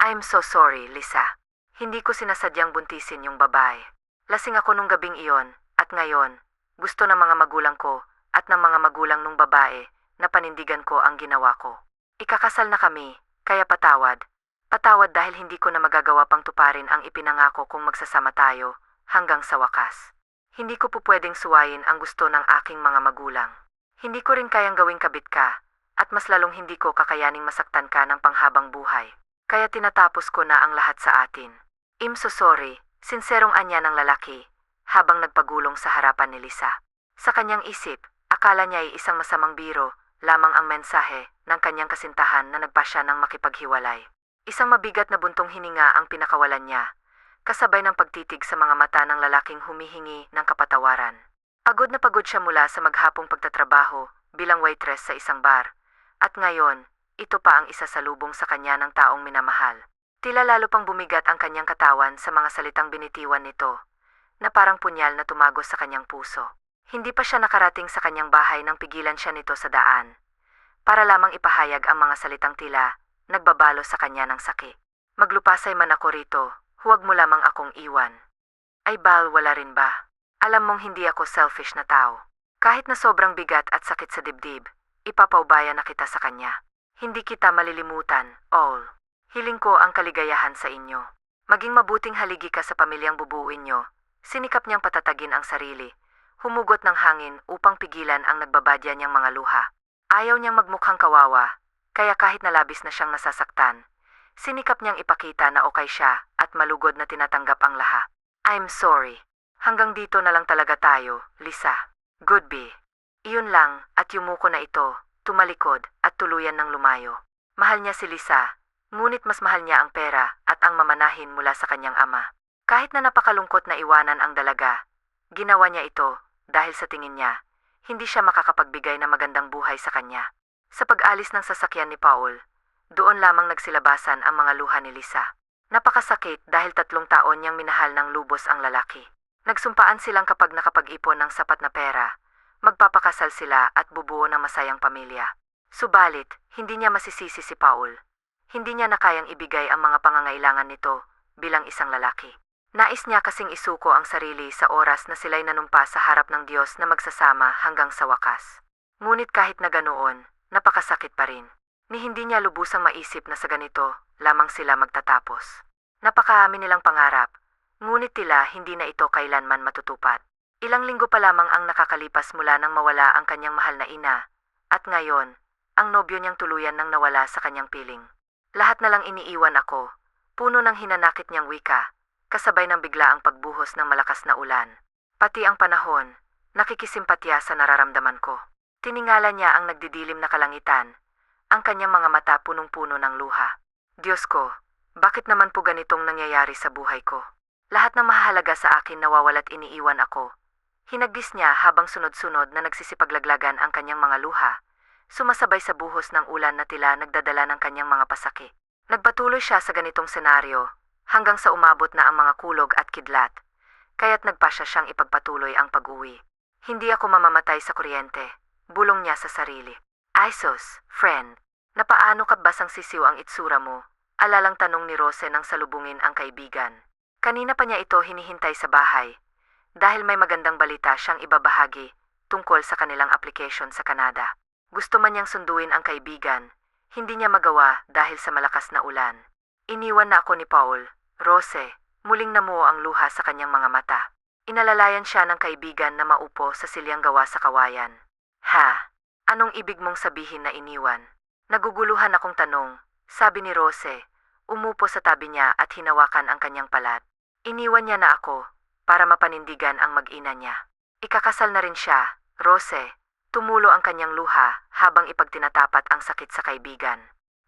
I'm so sorry, Lisa. Hindi ko sinasadyang buntisin yung babae. Lasing ako nung gabing iyon, at ngayon, gusto ng mga magulang ko at ng mga magulang nung babae na panindigan ko ang ginawa ko. Ikakasal na kami, kaya patawad. Patawad dahil hindi ko na magagawa pang tuparin ang ipinangako kung magsasama tayo hanggang sa wakas. Hindi ko po pwedeng suwayin ang gusto ng aking mga magulang. Hindi ko rin kayang gawing kabit ka, at mas lalong hindi ko kakayaning masaktan ka ng panghabang buhay. Kaya tinatapos ko na ang lahat sa atin. I'm so sorry, sinserong anya ng lalaki, habang nagpagulong sa harapan ni Lisa. Sa kanyang isip, akala niya ay isang masamang biro, lamang ang mensahe ng kanyang kasintahan na nagpasya ng makipaghiwalay. Isang mabigat na buntong hininga ang pinakawalan niya, kasabay ng pagtitig sa mga mata ng lalaking humihingi ng kapatawaran. Pagod na pagod siya mula sa maghapong pagtatrabaho bilang waitress sa isang bar, at ngayon, ito pa ang isa sa lubong sa kanya ng taong minamahal. Tila lalo pang bumigat ang kanyang katawan sa mga salitang binitiwan nito, na parang punyal na tumagos sa kanyang puso. Hindi pa siya nakarating sa kanyang bahay nang pigilan siya nito sa daan, para lamang ipahayag ang mga salitang tila nagbabalo sa kanya ng sakit. Maglupasay man ako rito, huwag mo lamang akong iwan. Ay Bal, wala rin ba? Alam mong hindi ako selfish na tao. Kahit na sobrang bigat at sakit sa dibdib, ipapaubaya na kita sa kanya. Hindi kita malilimutan, all. Hiling ko ang kaligayahan sa inyo. Maging mabuting haligi ka sa pamilyang bubuuin nyo. Sinikap niyang patatagin ang sarili. Humugot ng hangin upang pigilan ang nagbabadya niyang mga luha. Ayaw niyang magmukhang kawawa, kaya kahit nalabis na siyang nasasaktan, sinikap niyang ipakita na okay siya at malugod na tinatanggap ang lahat. I'm sorry. Hanggang dito na lang talaga tayo, Lisa. Goodbye. Iyon lang, at yumuko na ito, tumalikod at tuluyan ng lumayo. Mahal niya si Lisa, ngunit mas mahal niya ang pera at ang mamanahin mula sa kanyang ama. Kahit na napakalungkot na iwanan ang dalaga, ginawa niya ito dahil sa tingin niya, hindi siya makakapagbigay ng magandang buhay sa kanya. Sa pag-alis ng sasakyan ni Paul, doon lamang nagsilabasan ang mga luha ni Lisa. Napakasakit dahil 3 taon niyang minahal ng lubos ang lalaki. Nagsumpaan silang kapag nakapag-ipon ng sapat na pera, magpapakasal sila at bubuo ng masayang pamilya. Subalit, hindi niya masisisi si Paul. Hindi niya na kayang ibigay ang mga pangangailangan nito bilang isang lalaki. Nais niya kasing isuko ang sarili sa oras na sila'y nanumpa sa harap ng Diyos na magsasama hanggang sa wakas. Ngunit kahit na ganoon, napakasakit pa rin. Ni hindi niya lubusang maisip na sa ganito lamang sila magtatapos. Napakaamin nilang pangarap, ngunit tila hindi na ito kailanman matutupad. Ilang linggo pa lamang ang nakakalipas mula nang mawala ang kanyang mahal na ina, at ngayon, ang nobyo niyang tuluyan nang nawala sa kanyang piling. Lahat na lang iniiwan ako, puno ng hinanakit niyang wika, kasabay ng biglaang pagbuhos ng malakas na ulan. Pati ang panahon, nakikisimpatya sa nararamdaman ko. Tiningala niya ang nagdidilim na kalangitan, ang kanyang mga mata punong-puno ng luha. Diyos ko, bakit naman po ganitong nangyayari sa buhay ko? Lahat ng mahalaga sa akin nawawala't iniiwan ako. Hinagdis niya habang sunod-sunod na nagsisipaglaglagan ang kanyang mga luha, sumasabay sa buhos ng ulan na tila nagdadala ng kanyang mga pasaki. Nagpatuloy siya sa ganitong senaryo hanggang sa umabot na ang mga kulog at kidlat, kaya't nagpasya siyang ipagpatuloy ang pag-uwi. Hindi ako mamamatay sa kuryente, bulong niya sa sarili. Ay sus, friend, napaano ka basang sisiw ang itsura mo? Alalang tanong ni Rose nang salubungin ang kaibigan. Kanina pa niya ito hinihintay sa bahay, dahil may magandang balita siyang ibabahagi tungkol sa kanilang application sa Canada. Gusto man niyang sunduin ang kaibigan, hindi niya magawa dahil sa malakas na ulan. Iniwan na ako ni Paul. Rose, muling namuo ang luha sa kanyang mga mata. Inalalayan siya ng kaibigan na maupo sa silyang gawa sa kawayan. Ha? Anong ibig mong sabihin na iniwan? Naguguluhan akong tanong, sabi ni Rose, umupo sa tabi niya at hinawakan ang kanyang palat. Iniwan niya na ako, para mapanindigan ang mag-ina niya. Ikakasal na rin siya, Rose. Tumulo ang kanyang luha habang ipagtinatapat ang sakit sa kaibigan.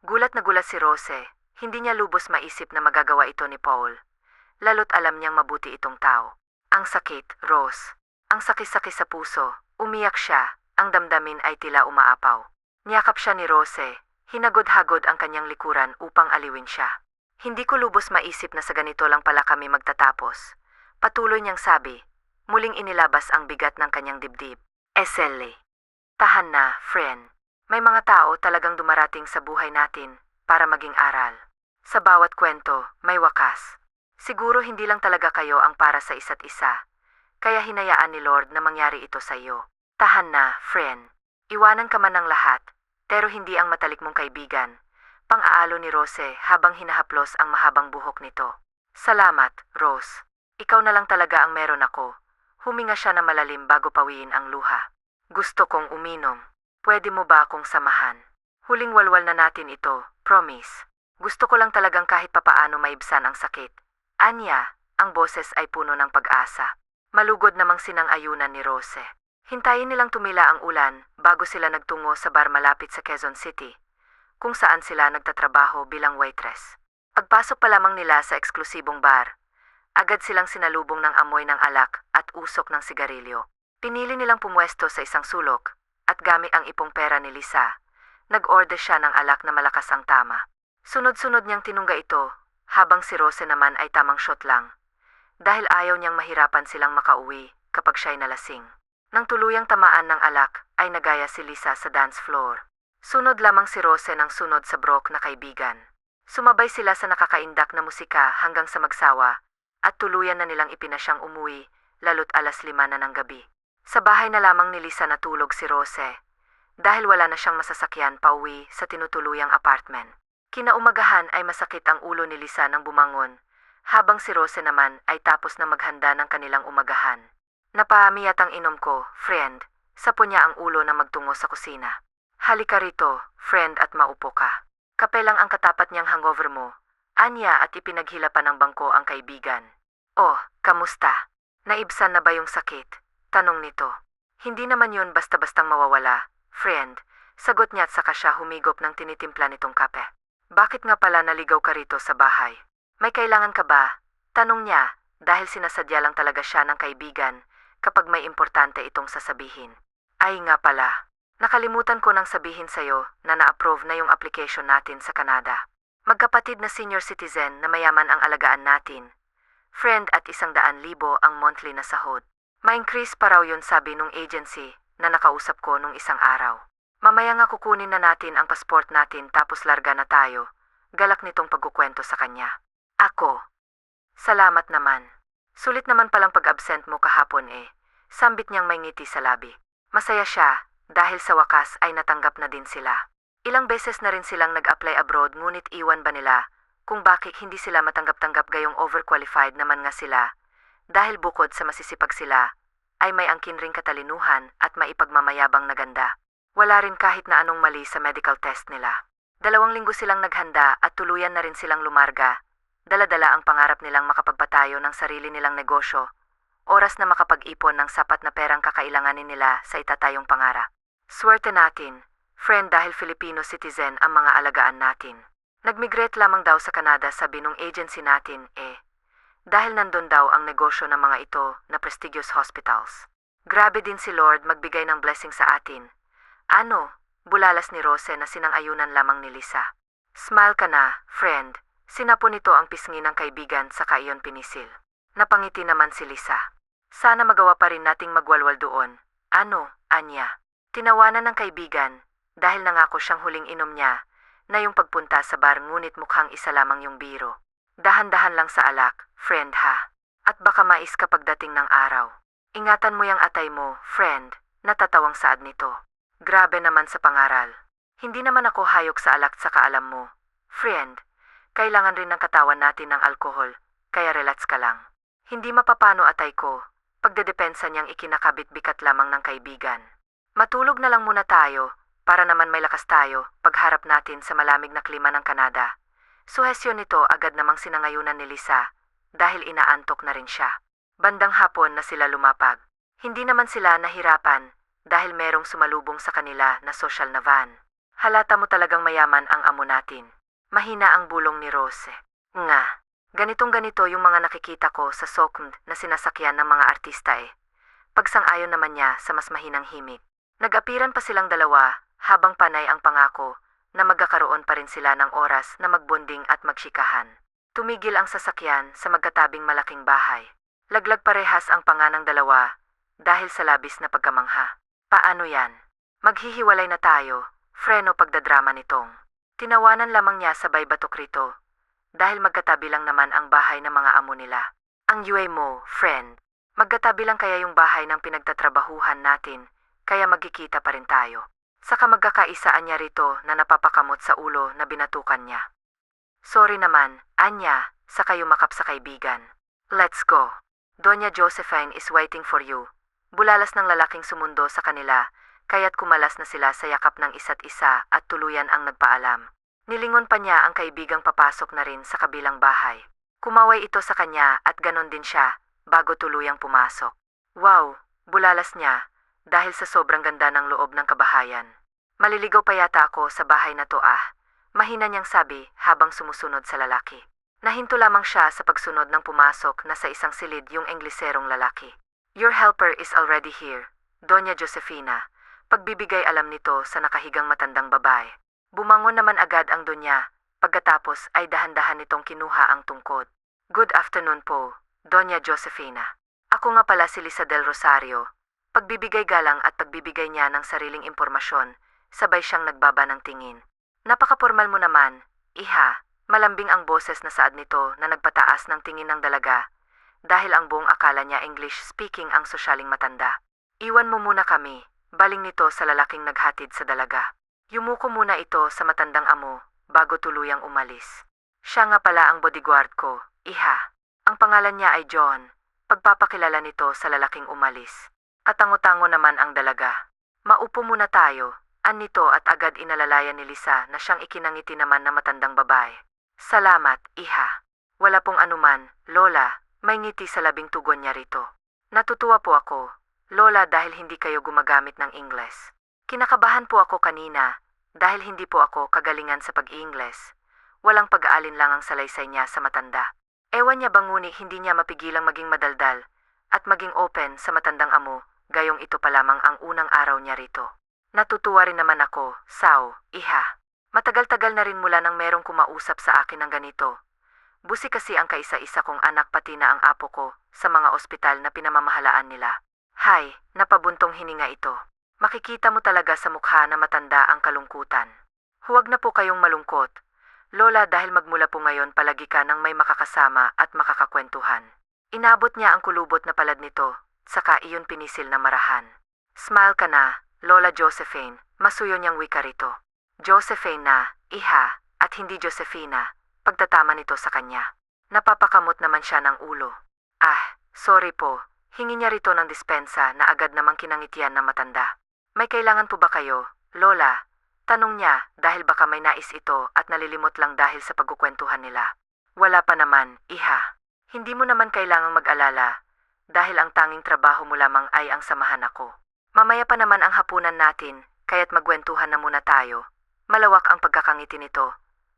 Gulat na gulat si Rose, hindi niya lubos maisip na magagawa ito ni Paul. Lalo't alam niyang mabuti itong tao. Ang sakit, Rose. Ang sakit-sakit sa puso, umiyak siya, ang damdamin ay tila umaapaw. Niyakap siya ni Rose, hinagod-hagod ang kanyang likuran upang aliwin siya. Hindi ko lubos maisip na sa ganito lang pala kami magtatapos. Patuloy niyang sabi, muling inilabas ang bigat ng kanyang dibdib. Eseli. Tahan na, friend. May mga tao talagang dumarating sa buhay natin para maging aral. Sa bawat kwento, may wakas. Siguro hindi lang talaga kayo ang para sa isa't isa. Kaya hinayaan ni Lord na mangyari ito sa iyo. Tahan na, friend. Iwanan ka man ng lahat, pero hindi ang matalik mong kaibigan. Pang-aalo ni Rose habang hinahaplos ang mahabang buhok nito. Salamat, Rose. Ikaw na lang talaga ang meron ako. Huminga siya na malalim bago pawiin ang luha. Gusto kong uminom. Pwede mo ba akong samahan? Huling walwal na natin ito, promise. Gusto ko lang talagang kahit papaano maibsan ang sakit. Anya, ang boses ay puno ng pag-asa. Malugod namang sinang-ayunan ni Rose. Hintayin nilang tumila ang ulan bago sila nagtungo sa bar malapit sa Quezon City, kung saan sila nagtatrabaho bilang waitress. Pagpasok pa lamang nila sa eksklusibong bar, agad silang sinalubong ng amoy ng alak at usok ng sigarilyo. Pinili nilang pumwesto sa isang sulok at gamit ang ipong pera ni Lisa, nag-order siya ng alak na malakas ang tama. Sunod-sunod niyang tinungga ito habang si Rose naman ay tamang shot lang dahil ayaw niyang mahirapan silang makauwi kapag siya'y nalasing. Nang tuluyang tamaan ng alak ay nagaya si Lisa sa dance floor. Sunod lamang si Rose ng sunod sa brok na kaibigan. Sumabay sila sa nakakaindak na musika hanggang sa magsawa at tuluyan na nilang ipinasyang umuwi lalo't 5:00 na ng gabi. Sa bahay na lamang ni Lisa natulog si Rose dahil wala na siyang masasakyan pauwi sa tinutuluyang apartment. Kinaumagahan ay masakit ang ulo ni Lisa nang bumangon habang si Rose naman ay tapos na maghanda ng kanilang umagahan. Napamiyat ang inom ko, friend. Sapo niya ang ulo na magtungo sa kusina. Halika rito, friend, at maupo ka. Kape lang ang katapat niyang hangover mo. Anya at ipinaghila pa ng bangko ang kaibigan. Oh, kamusta? Naibsan na ba yung sakit? Tanong nito. Hindi naman yun basta-bastang mawawala, friend. Sagot niya at saka siya humigop ng tinitimpla nitong kape. Bakit nga pala naligaw ka rito sa bahay? May kailangan ka ba? Tanong niya dahil sinasadya lang talaga siya ng kaibigan kapag may importante itong sasabihin. Ay nga pala, nakalimutan ko nang sabihin sa'yo na na-approve na yung application natin sa Canada. Magkapatid na senior citizen na mayaman ang alagaan natin. Friend at 100,000 ang monthly na sahod. Ma-increase pa raw yun sabi nung agency na nakausap ko nung isang araw. Mamaya nga kukunin na natin ang passport natin tapos larga na tayo. Galak nitong pagkukwento sa kanya. Ako. Salamat naman. Sulit naman palang pag-absent mo kahapon eh. Sambit niyang may ngiti sa labi. Masaya siya dahil sa wakas ay natanggap na din sila. Ilang beses na rin silang nag-apply abroad ngunit iwan ba nila kung bakit hindi sila matanggap-tanggap gayong overqualified naman nga sila dahil bukod sa masisipag sila ay may angkin ring katalinuhan at maipagmamayabang na ganda. Wala rin kahit na anong mali sa medical test nila. 2 linggo silang naghanda at tuluyan na rin silang lumarga. Dala-dala ang pangarap nilang makapagpatayo ng sarili nilang negosyo. Oras na makapag-ipon ng sapat na perang kakailanganin nila sa itatayong pangarap. Swerte natin, friend, dahil Filipino citizen ang mga alagaan natin. Nag-migrate lamang daw sa Canada sabi nung agency natin eh. Dahil nandun daw ang negosyo ng mga ito na prestigious hospitals. Grabe din si Lord magbigay ng blessing sa atin. Ano? Bulalas ni Rose na sinang-ayunan lamang ni Lisa. Smile ka na, friend. Sinapo nito ang pisngi ng kaibigan sa iyon pinisil. Napangiti naman si Lisa. Sana magawa pa rin nating magwalwal doon. Ano, Anya? Tinawanan ng kaibigan dahil nangako siyang huling inom niya na yung pagpunta sa bar ngunit mukhang isa lamang yung biro. Dahan-dahan lang sa alak, friend ha. At baka mais kapag dating ng araw. Ingatan mo yung atay mo, friend. Natatawang saad nito. Grabe naman sa pangaral. Hindi naman ako hayok sa alak sa kaalam mo. Friend. Kailangan rin ng katawan natin ng alkohol, kaya relax ka lang. Hindi mapapano atay ko, pagdedepensa niyang ikinakabit-bikat lamang ng kaibigan. Matulog na lang muna tayo, para naman may lakas tayo, pagharap natin sa malamig na klima ng Canada. Suhesyon nito agad namang sinangayunan ni Lisa, dahil inaantok na rin siya. Bandang hapon na sila lumapag. Hindi naman sila nahirapan, dahil merong sumalubong sa kanila na social na van. Halata mo talagang mayaman ang amo natin. Mahina ang bulong ni Rose. Nga, ganitong-ganito yung mga nakikita ko sa soknd na sinasakyan ng mga artista eh. Pagsang-ayon naman niya sa mas mahinang himig. Nag-apiran pa silang dalawa habang panay ang pangako na magkakaroon pa rin sila ng oras na magbonding at magsyikahan. Tumigil ang sasakyan sa magkatabing malaking bahay. Laglag parehas ang panga ng dalawa dahil sa labis na pagkamangha. Paano yan? Maghihiwalay na tayo, freno pagdadrama nitong. Tinawanan lamang niya sabay batok rito. dahil magkatabi lang naman ang bahay ng mga amo nila. Ang UA mo, friend. Magkatabi lang kaya yung bahay ng pinagtatrabahuhan natin, kaya magkikita pa rin tayo. Saka magkakaisaan niya rito na napapakamot sa ulo na binatukan niya. Sorry naman, Anya, saka yumakap sa kaibigan. Let's go. Doña Josephine is waiting for you. Bulalas ng lalaking sumundo sa kanila, kaya't kumalas na sila sa yakap ng isa't isa at tuluyan ang nagpaalam. Nilingon pa niya ang kaibigang papasok na rin sa kabilang bahay. Kumaway ito sa kanya at ganon din siya bago tuluyang pumasok. Wow, bulalas niya dahil sa sobrang ganda ng loob ng kabahayan. Maliligaw pa yata ako sa bahay na to Mahina niyang sabi habang sumusunod sa lalaki. Nahinto lamang siya sa pagsunod ng pumasok na sa isang silid yung Engleserong lalaki. Your helper is already here, Doña Josefina. Pagbibigay alam nito sa nakahigang matandang babae. Bumangon naman agad ang Doña, pagkatapos ay dahan-dahan nitong kinuha ang tungkod. Good afternoon po, Doña Josefina. Ako nga pala si Lisa del Rosario. Pagbibigay galang at pagbibigay niya ng sariling impormasyon, sabay siyang nagbaba ng tingin. Napaka-formal mo naman, iha. Malambing ang boses na saad nito na nagpataas ng tingin ng dalaga dahil ang buong akala niya English speaking ang sosyaling matanda. Iwan mo muna kami, baling nito sa lalaking naghatid sa dalaga. Yumuko muna ito sa matandang amo bago tuluyang umalis. Siya nga pala ang bodyguard ko, iha. Ang pangalan niya ay John. Pagpapakilala nito sa lalaking umalis. Katango-tango naman ang dalaga. Maupo muna tayo, nito at agad inalalayan ni Lisa na siyang ikinangiti naman na matandang babae. Salamat, iha. Wala pong anuman, Lola, may ngiti sa labing tugon niya rito. Natutuwa po ako, Lola, dahil hindi kayo gumagamit ng Ingles. Kinakabahan po ako kanina dahil hindi po ako kagalingan sa pag-Ingles. Walang pag-aalin lang ang salaysay niya sa matanda. Ewan niya bang ngunit hindi niya mapigilang maging madaldal at maging open sa matandang amo, gayong ito pa lamang ang unang araw niya rito. Natutuwa rin naman ako, Sao, iha. Matagal-tagal na rin mula nang merong kumausap sa akin ng ganito. Busi kasi ang kaisa-isa kong anak pati na ang apo ko sa mga ospital na pinamamahalaan nila. Hay, napabuntong hininga ito. Makikita mo talaga sa mukha na matanda ang kalungkutan. Huwag na po kayong malungkot, Lola, dahil magmula po ngayon palagi ka nang may makakasama at makakakwentuhan. Inabot niya ang kulubot na palad nito, saka iyon pinisil na marahan. Smile ka na, Lola Josephine, masuyo niyang wika rito. Josephine na, iha, at hindi Josefina, pagtatama nito sa kanya. Napapakamot naman siya ng ulo. Sorry po, hingi niya rito ng dispensa na agad namang kinangitian ng matanda. May kailangan po ba kayo, Lola? Tanong niya dahil baka may nais ito at nalilimot lang dahil sa pagkukwentuhan nila. Wala pa naman, iha. Hindi mo naman kailangang mag-alala dahil ang tanging trabaho mo lamang ay ang samahan ako. Mamaya pa naman ang hapunan natin, kaya't magkwentuhan na muna tayo. Malawak ang pagkakangiti nito,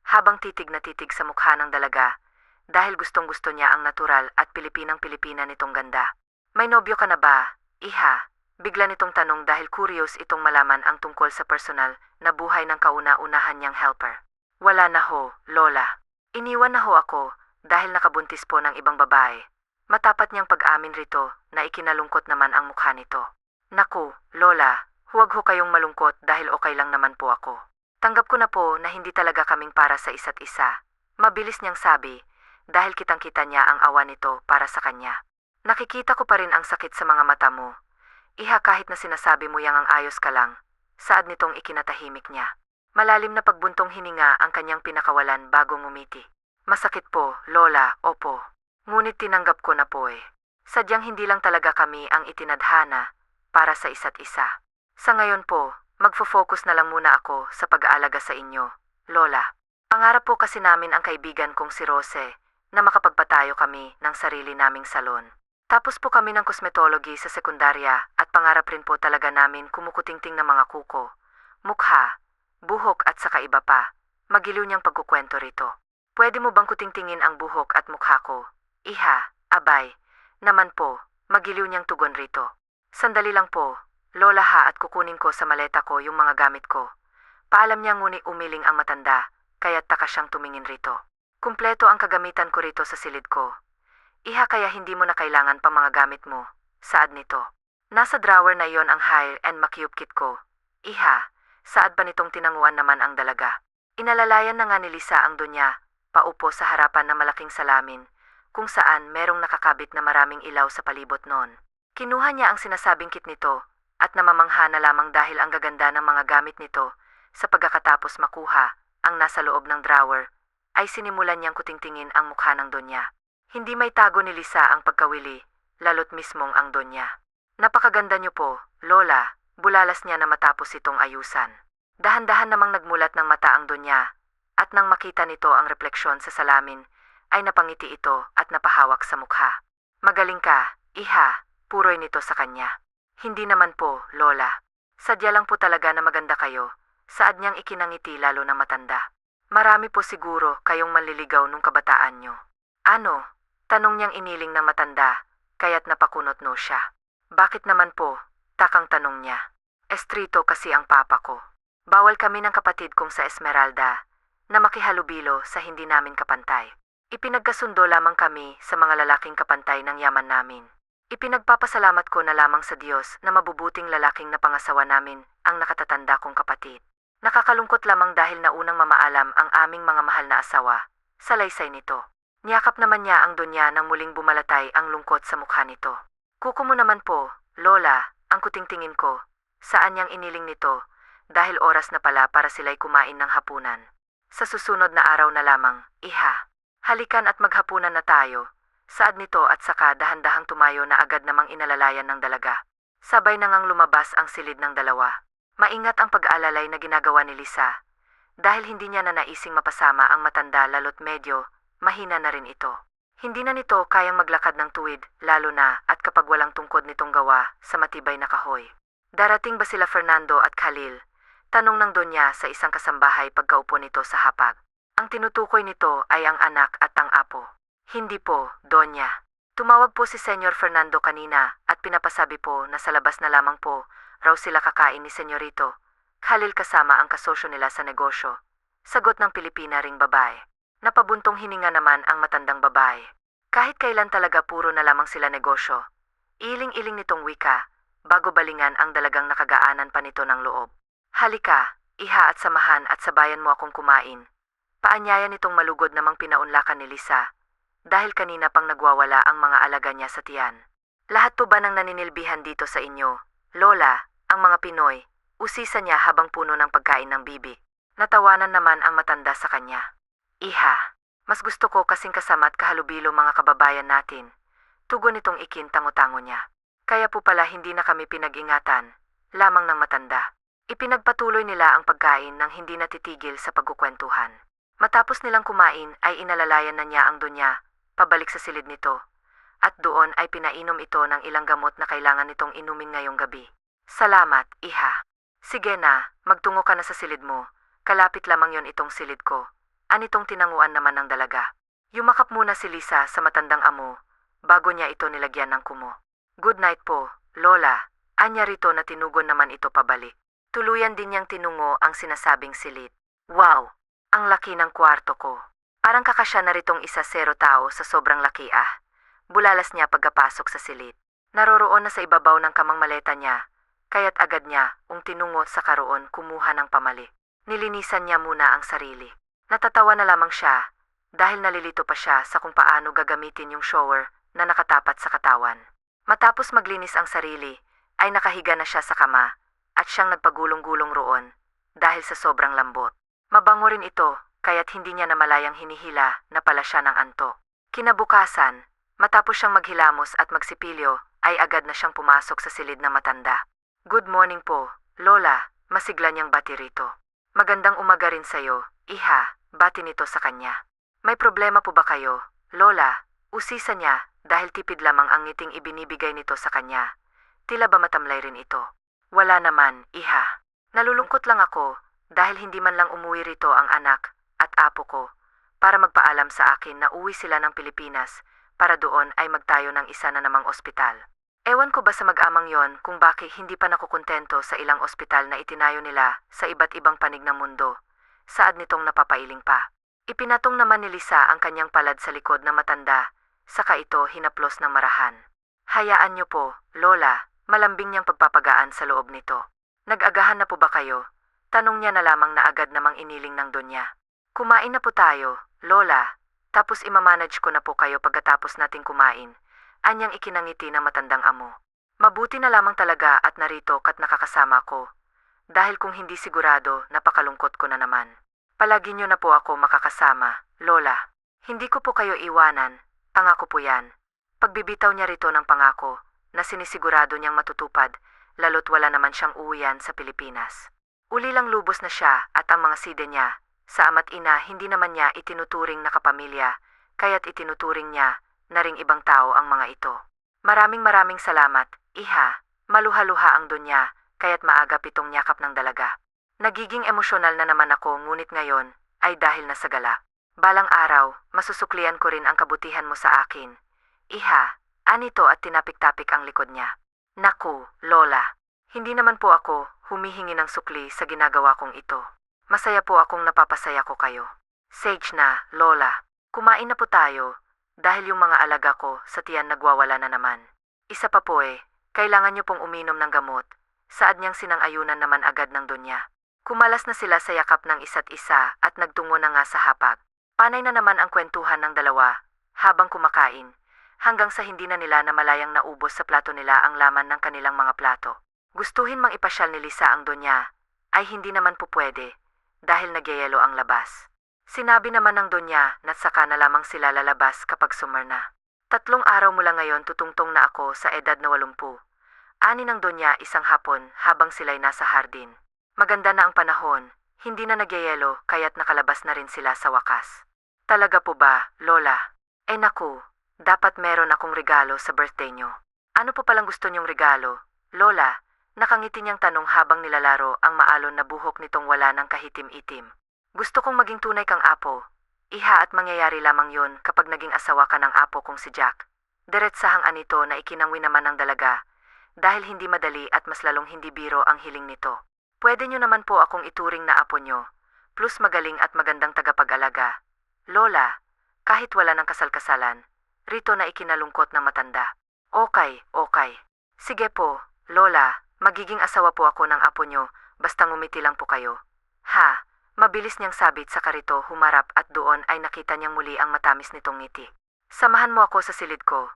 habang titig na titig sa mukha ng dalaga, dahil gustong-gusto niya ang natural at Pilipinang-Pilipina nitong ganda. May nobyo ka na ba, iha? Bigla nitong tanong dahil curious itong malaman ang tungkol sa personal na buhay ng kauna-unahan niyang helper. Wala na ho, Lola. Iniwan na ho ako dahil nakabuntis po ng ibang babae. Matapat niyang pag-amin rito na ikinalungkot naman ang mukha nito. Naku, Lola, huwag ho kayong malungkot dahil okay lang naman po ako. Tanggap ko na po na hindi talaga kaming para sa isa't isa. Mabilis niyang sabi dahil kitang-kita niya ang awa nito para sa kanya. Nakikita ko pa rin ang sakit sa mga mata mo. Iha, kahit na sinasabi mo yang ang ayos ka lang, saad nitong ikinatahimik niya. Malalim na pagbuntong hininga ang kanyang pinakawalan bago ngumiti. Masakit po, Lola, opo. Ngunit tinanggap ko na po Sadyang hindi lang talaga kami ang itinadhana para sa isa't isa. Sa ngayon po, magfo-focus na lang muna ako sa pag-aalaga sa inyo, Lola. Pangarap po kasi namin ang kaibigan kong si Rose na makapagpatayo kami ng sarili naming salon. Tapos po kami ng cosmetology sa sekundarya at pangarap rin po talaga namin kumukutingting ng mga kuko, mukha, buhok at saka iba pa. Magiliw niyang pagkukwento rito. Pwede mo bang kutingtingin ang buhok at mukha ko? Iha, abay, naman po, magiliw niyang tugon rito. Sandali lang po, Lola ha, at kukunin ko sa maleta ko yung mga gamit ko. Paalam niya ngunit umiling ang matanda, kaya't taka siyang tumingin rito. Kumpleto ang kagamitan ko rito sa silid ko. Iha, kaya hindi mo na kailangan pa mga gamit mo, saad nito. Nasa drawer na iyon ang hair and makeup kit ko. Iha, saad pa nitong tinanguan naman ang dalaga. Inalalayan na nga ni Lisa ang Donya, paupo sa harapan ng malaking salamin, kung saan merong nakakabit na maraming ilaw sa palibot noon. Kinuha niya ang sinasabing kit nito, at namamangha na lamang dahil ang gaganda ng mga gamit nito. Sa pagkakatapos makuha ang nasa loob ng drawer, ay sinimulan niyang kutingtingin ang mukha ng Donya. Hindi may tago ni Lisa ang pagkawili, lalo't mismong ang Donya. Napakaganda niyo po, Lola, bulalas niya na matapos itong ayusan. Dahan-dahan namang nagmulat ng mata ang Donya, at nang makita nito ang refleksyon sa salamin, ay napangiti ito at napahawak sa mukha. Magaling ka, iha, puroy nito sa kanya. Hindi naman po, Lola. Sadya lang po talaga na maganda kayo. Saad niyang ikinangiti lalo na matanda. Marami po siguro kayong manliligaw nung kabataan niyo. Ano? Tanong niyang iniling ng matanda, kaya't napakunot no siya. Bakit naman po? Takang tanong niya. Estrito kasi ang papa ko. Bawal kami ng kapatid kong sa Esmeralda na makihalubilo sa hindi namin kapantay. Ipinagkasundo lamang kami sa mga lalaking kapantay ng yaman namin. Ipinagpapasalamat ko na lamang sa Diyos na mabubuting lalaking napangasawa namin ang nakatatanda kong kapatid. Nakakalungkot lamang dahil naunang mamaalam ang aming mga mahal na asawa. Salaysay nito. Niyakap naman niya ang Donya nang muling bumalatay ang lungkot sa mukha nito. Kuko mo naman po, Lola, ang kutingtingin ko. Saan niyang iniling nito? Dahil oras na pala para sila'y kumain ng hapunan. Sa susunod na araw na lamang, iha. Halikan at maghapunan na tayo. Saad nito at saka dahan-dahang tumayo na agad namang inalalayan ng dalaga. Sabay na ngang lumabas ang silid ng dalawa. Maingat ang pag-aalalay na ginagawa ni Lisa. Dahil hindi niya na naising mapasama ang matanda lalo't medyo mahina na rin ito. Hindi na nito kayang maglakad ng tuwid, lalo na at kapag walang tungkod nitong gawa sa matibay na kahoy. Darating ba sila Fernando at Khalil? Tanong ng Donya sa isang kasambahay pagkaupo nito sa hapag. Ang tinutukoy nito ay ang anak at ang apo. Hindi po, Donya. Tumawag po si Senyor Fernando kanina at pinapasabi po na sa labas na lamang po raw sila kakain ni Senyorito. Khalil kasama ang kasosyo nila sa negosyo. Sagot ng Pilipina ring babae. Napabuntong hininga naman ang matandang babae. Kahit kailan talaga puro na lamang sila negosyo. Iling-iling nitong wika, bago balingan ang dalagang nakagaanan pa nito ng loob. Halika, iha at samahan at sabayan mo akong kumain. Paanyaya nitong malugod namang pinaunlakan ni Lisa. Dahil kanina pang nagwawala ang mga alaga niya sa tiyan. Lahat po ba nang naninilbihan dito sa inyo? Lola, ang mga Pinoy, usisa niya habang puno ng pagkain ng bibi. Natawanan naman ang matanda sa kanya. Iha, mas gusto ko kasing kasama at kahalubilo mga kababayan natin. Tugon nitong ikintango-tango niya. Kaya po pala hindi na kami pinag-ingatan, lamang ng matanda. Ipinagpatuloy nila ang pagkain nang hindi natitigil sa pagkukwentuhan. Matapos nilang kumain ay inalalayan na niya ang Donya, pabalik sa silid nito. At doon ay pinainom ito ng ilang gamot na kailangan nitong inumin ngayong gabi. Salamat, iha. Sige na, magtungo ka na sa silid mo. Kalapit lamang yon itong silid ko. Anitong tinanguan naman ng dalaga. Yumakap muna si Lisa sa matandang amo, bago niya ito nilagyan ng kumo. Good night po, Lola. Anya rito na tinugon naman ito pabalik. Tuluyan din niyang tinungo ang sinasabing silid. Wow! Ang laki ng kwarto ko. Parang kakasya na ritong isa zero tao sa sobrang laki ah. Bulalas niya pagkapasok sa silid. Naroroon na sa ibabaw ng kamang maleta niya, kaya't agad niya tinungo sa karoon kumuha ng pamali. Nilinisan niya muna ang sarili. Natatawa na lamang siya dahil nalilito pa siya sa kung paano gagamitin yung shower na nakatapat sa katawan. Matapos maglinis ang sarili, ay nakahiga na siya sa kama at siyang nagpagulong-gulong roon dahil sa sobrang lambot. Mabango rin ito, kaya't hindi niya namalayang hinihila na pala siya ng antok. Kinabukasan, matapos siyang maghilamos at magsipilyo, ay agad na siyang pumasok sa silid na matanda. Good morning po, Lola, masigla niyang bati rito. Magandang umaga rin sa'yo, iha, bati nito sa kanya. May problema po ba kayo, Lola? Usisa niya, dahil tipid lamang ang ngiting ibinibigay nito sa kanya. Tila ba matamlay rin ito? Wala naman, iha. Nalulungkot lang ako, dahil hindi man lang umuwi rito ang anak at apo ko para magpaalam sa akin na uwi sila ng Pilipinas para doon ay magtayo ng isa na namang ospital. Ewan ko ba sa mag-amang yon kung bakit hindi pa nakukontento sa ilang ospital na itinayo nila sa iba't ibang panig ng mundo. Saad nitong napapailing pa. Ipinatong naman ni Lisa ang kanyang palad sa likod na matanda, saka ito hinaplos ng marahan. Hayaan niyo po, Lola, malambing niyang pagpapagaan sa loob nito. Nag-agahan na po ba kayo? Tanong niya na lamang na agad namang iniling ng Donya. Kumain na po tayo, Lola. Tapos imamanage ko na po kayo pagkatapos nating kumain. Anyang ikinangiti ng matandang amo. Mabuti na lamang talaga at narito kat nakakasama ko. Dahil kung hindi sigurado, napakalungkot ko na naman. Palagi niyo na po ako makakasama, Lola. Hindi ko po kayo iwanan, pangako po yan. Pagbibitaw niya rito ng pangako, na sinisigurado niyang matutupad, lalo't wala naman siyang uwian sa Pilipinas. Uli lang lubos na siya at ang mga side niya. Sa ama't ina, hindi naman niya itinuturing na kapamilya, kaya't itinuturing niya na ring ibang tao ang mga ito. Maraming salamat, iha. Maluha-luha ang dunya, kaya't maaga pitong yakap ng dalaga. Nagiging emosyonal na naman ako ngunit ngayon ay dahil nasa gala. Balang araw, masusuklian ko rin ang kabutihan mo sa akin. Iha, anito at tinapik-tapik ang likod niya. Naku, Lola, hindi naman po ako humihingi ng sukli sa ginagawa kong ito. Masaya po akong napapasaya ko kayo. Sage na, Lola. Kumain na po tayo dahil yung mga alaga ko sa tiyan nagwawala na naman. Isa pa po kailangan niyo pong uminom ng gamot. Saad niyang sinang-ayunan naman agad ng dunya. Kumalas na sila sa yakap ng isa't isa at nagtungo na nga sa hapag. Panay na naman ang kwentuhan ng dalawa habang kumakain hanggang sa hindi na nila namalayang naubos sa plato nila ang laman ng kanilang mga plato. Gustuhin mang ipasyal ni Lisa ang dunya ay hindi naman po pwede. Dahil nagyayelo ang labas. Sinabi naman ng Donya na saka na lamang sila lalabas kapag summer na. 3 araw mula ngayon tutungtong na ako sa edad na 80. Ani ng Donya isang hapon habang sila'y nasa hardin. Maganda na ang panahon, hindi na nagyayelo kaya't nakalabas na rin sila sa wakas. Talaga po ba, Lola? Naku, dapat meron akong regalo sa birthday nyo. Ano po palang gusto nyong regalo, Lola? Nakangiti niyang tanong habang nilalaro ang maalon na buhok nitong wala ng kahitim-itim. Gusto kong maging tunay kang apo. Iha at mangyayari lamang yon kapag naging asawa ka ng apo kong si Jack. Diretsahang anito na ikinangwi naman ng dalaga dahil hindi madali at mas lalong hindi biro ang hiling nito. Pwede nyo naman po akong ituring na apo nyo, plus magaling at magandang tagapag-alaga. Lola, kahit wala ng kasal-kasalan, rito na ikinalungkot ng matanda. Okay. Sige po, Lola. Magiging asawa po ako ng apo nyo, basta ngumiti lang po kayo. Ha, mabilis niyang sabit sa karito humarap at doon ay nakita niyang muli ang matamis nitong ngiti. Samahan mo ako sa silid ko.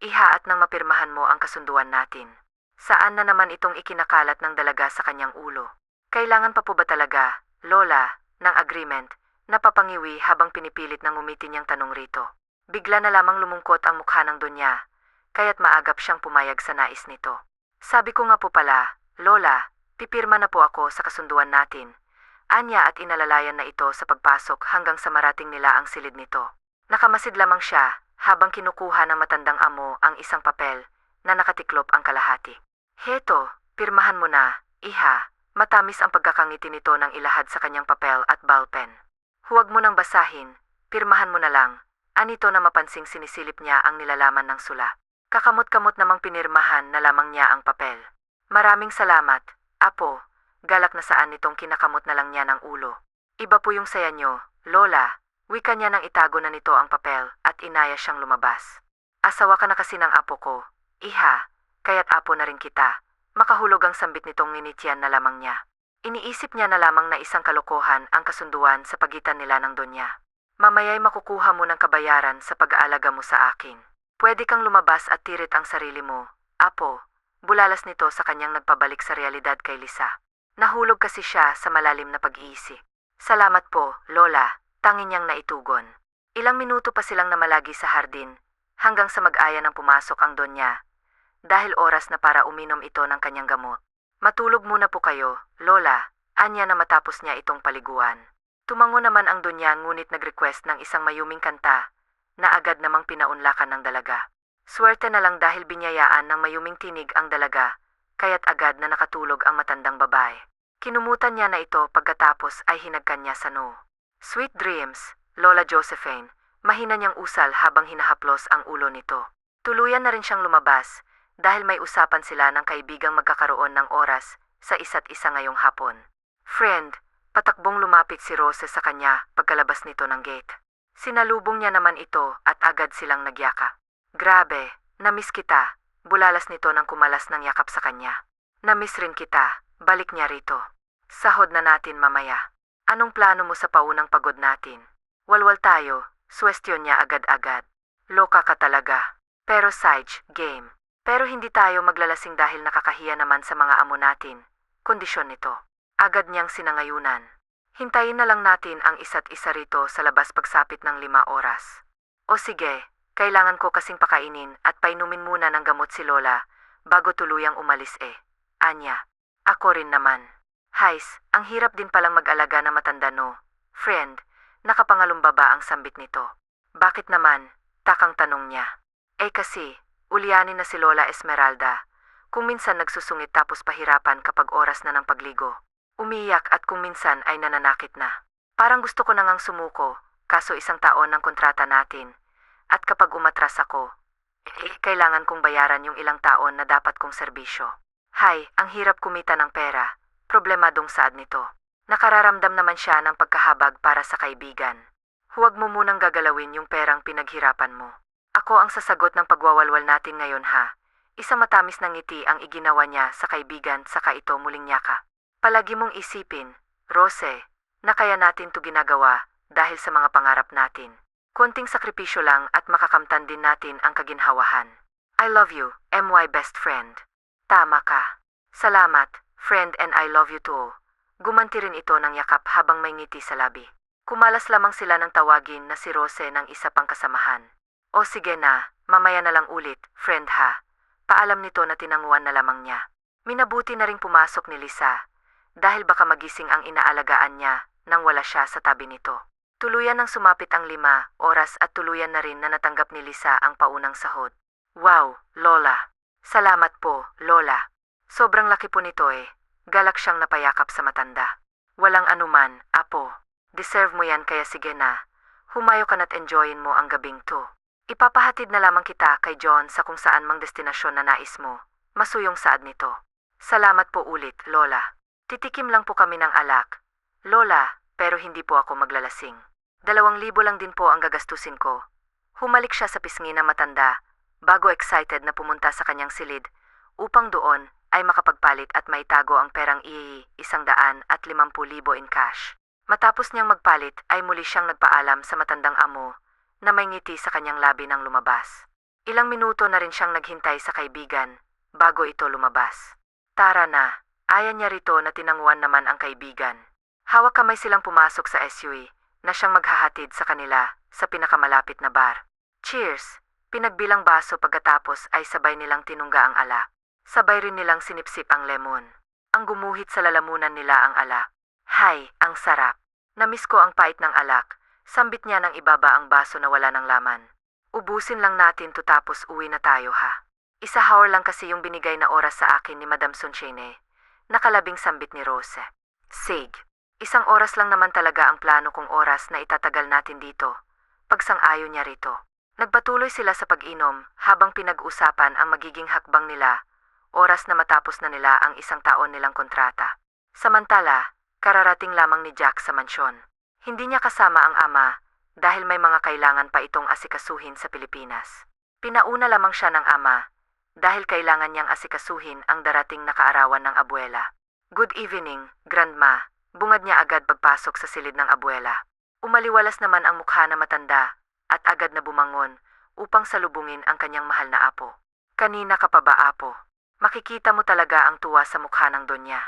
Iha at nang mapirmahan mo ang kasunduan natin. Saan na naman itong ikinakalat ng dalaga sa kanyang ulo? Kailangan pa po ba talaga, Lola, ng agreement, napapangiwi habang pinipilit ng ngumiti niyang tanong rito. Bigla na lamang lumungkot ang mukha ng Donya, kaya't maagap siyang pumayag sa nais nito. Sabi ko nga po pala, Lola, pipirma na po ako sa kasunduan natin. Anya at inalalayan na ito sa pagpasok hanggang sa marating nila ang silid nito. Nakamasid lamang siya habang kinukuha ng matandang amo ang isang papel na nakatiklop ang kalahati. Heto, pirmahan mo na, iha. Matamis ang pagkakangiti nito nang ilahad sa kanyang papel at ballpen. Huwag mo nang basahin, pirmahan mo na lang. Anito na mapansing sinisilip niya ang nilalaman ng sula. Kakamot-kamot namang pinirmahan na lamang niya ang papel. Maraming salamat, apo. Galak na saan nitong kinakamot na lang niya ng ulo. Iba po yung saya nyo, Lola. Wika niya nang itago na nito ang papel at inaya siyang lumabas. Asawa ka na kasi ng apo ko, iha, kaya't apo na rin kita. Makahulog ang sambit nitong nginitian na lamang niya. Iniisip niya na lamang na isang kalokohan ang kasunduan sa pagitan nila ng Donya. Mamaya'y makukuha mo ng kabayaran sa pag-aalaga mo sa akin. Pwede kang lumabas at tirit ang sarili mo, apo. Bulalas nito sa kanyang nagpabalik sa realidad kay Lisa. Nahulog kasi siya sa malalim na pag-iisip. Salamat po, Lola, tanging niyang naitugon. Ilang minuto pa silang namalagi sa hardin, hanggang sa mag-aya ng pumasok ang Donya. Dahil oras na para uminom ito ng kanyang gamot. Matulog muna po kayo, Lola, anya na matapos niya itong paliguan. Tumango naman ang Donya ngunit nag-request ng isang mayuming kanta na agad namang pinaunlakan ng dalaga. Swerte na lang dahil binyayaan ng mayuming tinig ang dalaga, kaya't agad na nakatulog ang matandang babae. Kinumutan niya na ito pagkatapos ay hinagkan niya sa no. Sweet dreams, Lola Josephine, mahina niyang usal habang hinahaplos ang ulo nito. Tuluyan na rin siyang lumabas dahil may usapan sila ng kaibigang magkakaroon ng oras sa isa't isa ngayong hapon. Friend, patakbong lumapit si Rose sa kanya pagkalabas nito ng gate. Sinalubong niya naman ito at agad silang nagyaka. Grabe, namiss kita, bulalas nito nang kumalas ng yakap sa kanya. Namiss rin kita, balik niya rito. Sahod na natin mamaya. Anong plano mo sa paunang pagod natin? Walwal tayo, suwestyon niya agad-agad. Loka ka talaga. Pero Sage, game. Pero hindi tayo maglalasing dahil nakakahiya naman sa mga amo natin. Kondisyon nito. Agad niyang sinangayunan. Hintayin na lang natin ang isa't isa rito sa labas pagsapit ng 5 oras. O sige, kailangan ko kasing pakainin at painumin muna ng gamot si Lola bago tuluyang umalis Anya. Ako rin naman. Hais, ang hirap din palang mag-alaga na matanda no. Friend, nakapangalumba ba ang sambit nito? Bakit naman? Takang tanong niya. Kasi, ulyanin na si Lola Esmeralda. Kung minsan nagsusungit tapos pahirapan kapag oras na ng pagligo. Umiyak at kung minsan ay nananakit na. Parang gusto ko nang sumuko, kaso 1 taon ng kontrata natin. At kapag umatras ako, kailangan kong bayaran yung ilang taon na dapat kong serbisyo. Hay, ang hirap kumita ng pera. Problemadong saad nito. Nakararamdam naman siya ng pagkahabag para sa kaibigan. Huwag mo munang gagalawin yung perang pinaghirapan mo. Ako ang sasagot ng pagwawalwal natin ngayon ha. Isa matamis na ngiti ang iginawa niya sa kaibigan saka ito muling nyaka. Palagi mong isipin, Rose, na kaya natin to ginagawa dahil sa mga pangarap natin. Konting sakripisyo lang at makakamtan din natin ang kaginhawahan. I love you, MY best friend. Tama ka. Salamat, friend and I love you too. Gumanti rin ito ng yakap habang may ngiti sa labi. Kumalas lamang sila ng tawagin na si Rose ng isa pang kasamahan. O sige na, mamaya na lang ulit, friend ha. Paalam nito na tinanguan na lamang niya. Minabuti na ring pumasok ni Lisa. Dahil baka magising ang inaalagaan niya nang wala siya sa tabi nito. Tuluyan nang sumapit ang 5 oras at tuluyan na rin na natanggap ni Lisa ang paunang sahod. Wow, Lola. Salamat po, Lola. Sobrang laki po nito Galak siyang napayakap sa matanda. Walang anuman, Apo. Deserve mo yan kaya sige na. Humayo ka na't enjoyin mo ang gabing to. Ipapahatid na lamang kita kay John sa kung saan mang destinasyon na nais mo. Masuyong saad nito. Salamat po ulit, Lola. Titikim lang po kami ng alak. Lola, pero hindi po ako maglalasing. 2,000 lang din po ang gagastusin ko. Humalik siya sa pisngi na matanda, bago excited na pumunta sa kanyang silid, upang doon ay makapagpalit at maitago ang perang 150,000 in cash. Matapos niyang magpalit ay muli siyang nagpaalam sa matandang amo na may ngiti sa kanyang labi nang lumabas. Ilang minuto na rin siyang naghintay sa kaibigan bago ito lumabas. Tara na. Ayan niya rito na tinanguan naman ang kaibigan. Hawak kamay silang pumasok sa SUV na siyang maghahatid sa kanila sa pinakamalapit na bar. Cheers! Pinagbilang baso pagkatapos ay sabay nilang tinungga ang alak. Sabay rin nilang sinipsip ang lemon. Ang gumuhit sa lalamunan nila ang alak. Hay, ang sarap. Namiss ko ang pait ng alak. Sambit niya ng ibaba ang baso na wala ng laman. Ubusin lang natin to tapos uwi na tayo ha. 1 hour lang kasi yung binigay na oras sa akin ni Madam Sunshine. Nakalabing sambit ni Rose. Sig, 1 oras lang naman talaga ang plano kong oras na itatagal natin dito. Pagsang-ayon niya rito. Nagpatuloy sila sa pag-inom habang pinag-usapan ang magiging hakbang nila, oras na matapos na nila ang 1 taon nilang kontrata. Samantala, kararating lamang ni Jack sa mansyon. Hindi niya kasama ang ama dahil may mga kailangan pa itong asikasuhin sa Pilipinas. Pinauna lamang siya ng ama dahil kailangan niyang asikasuhin ang darating na kaarawan ng abuela. Good evening, Grandma. Bungad niya agad pagpasok sa silid ng abuela. Umaliwalas naman ang mukha na matanda at agad na bumangon upang salubungin ang kanyang mahal na apo. Kanina ka pa ba, apo? Makikita mo talaga ang tuwa sa mukha ng donya.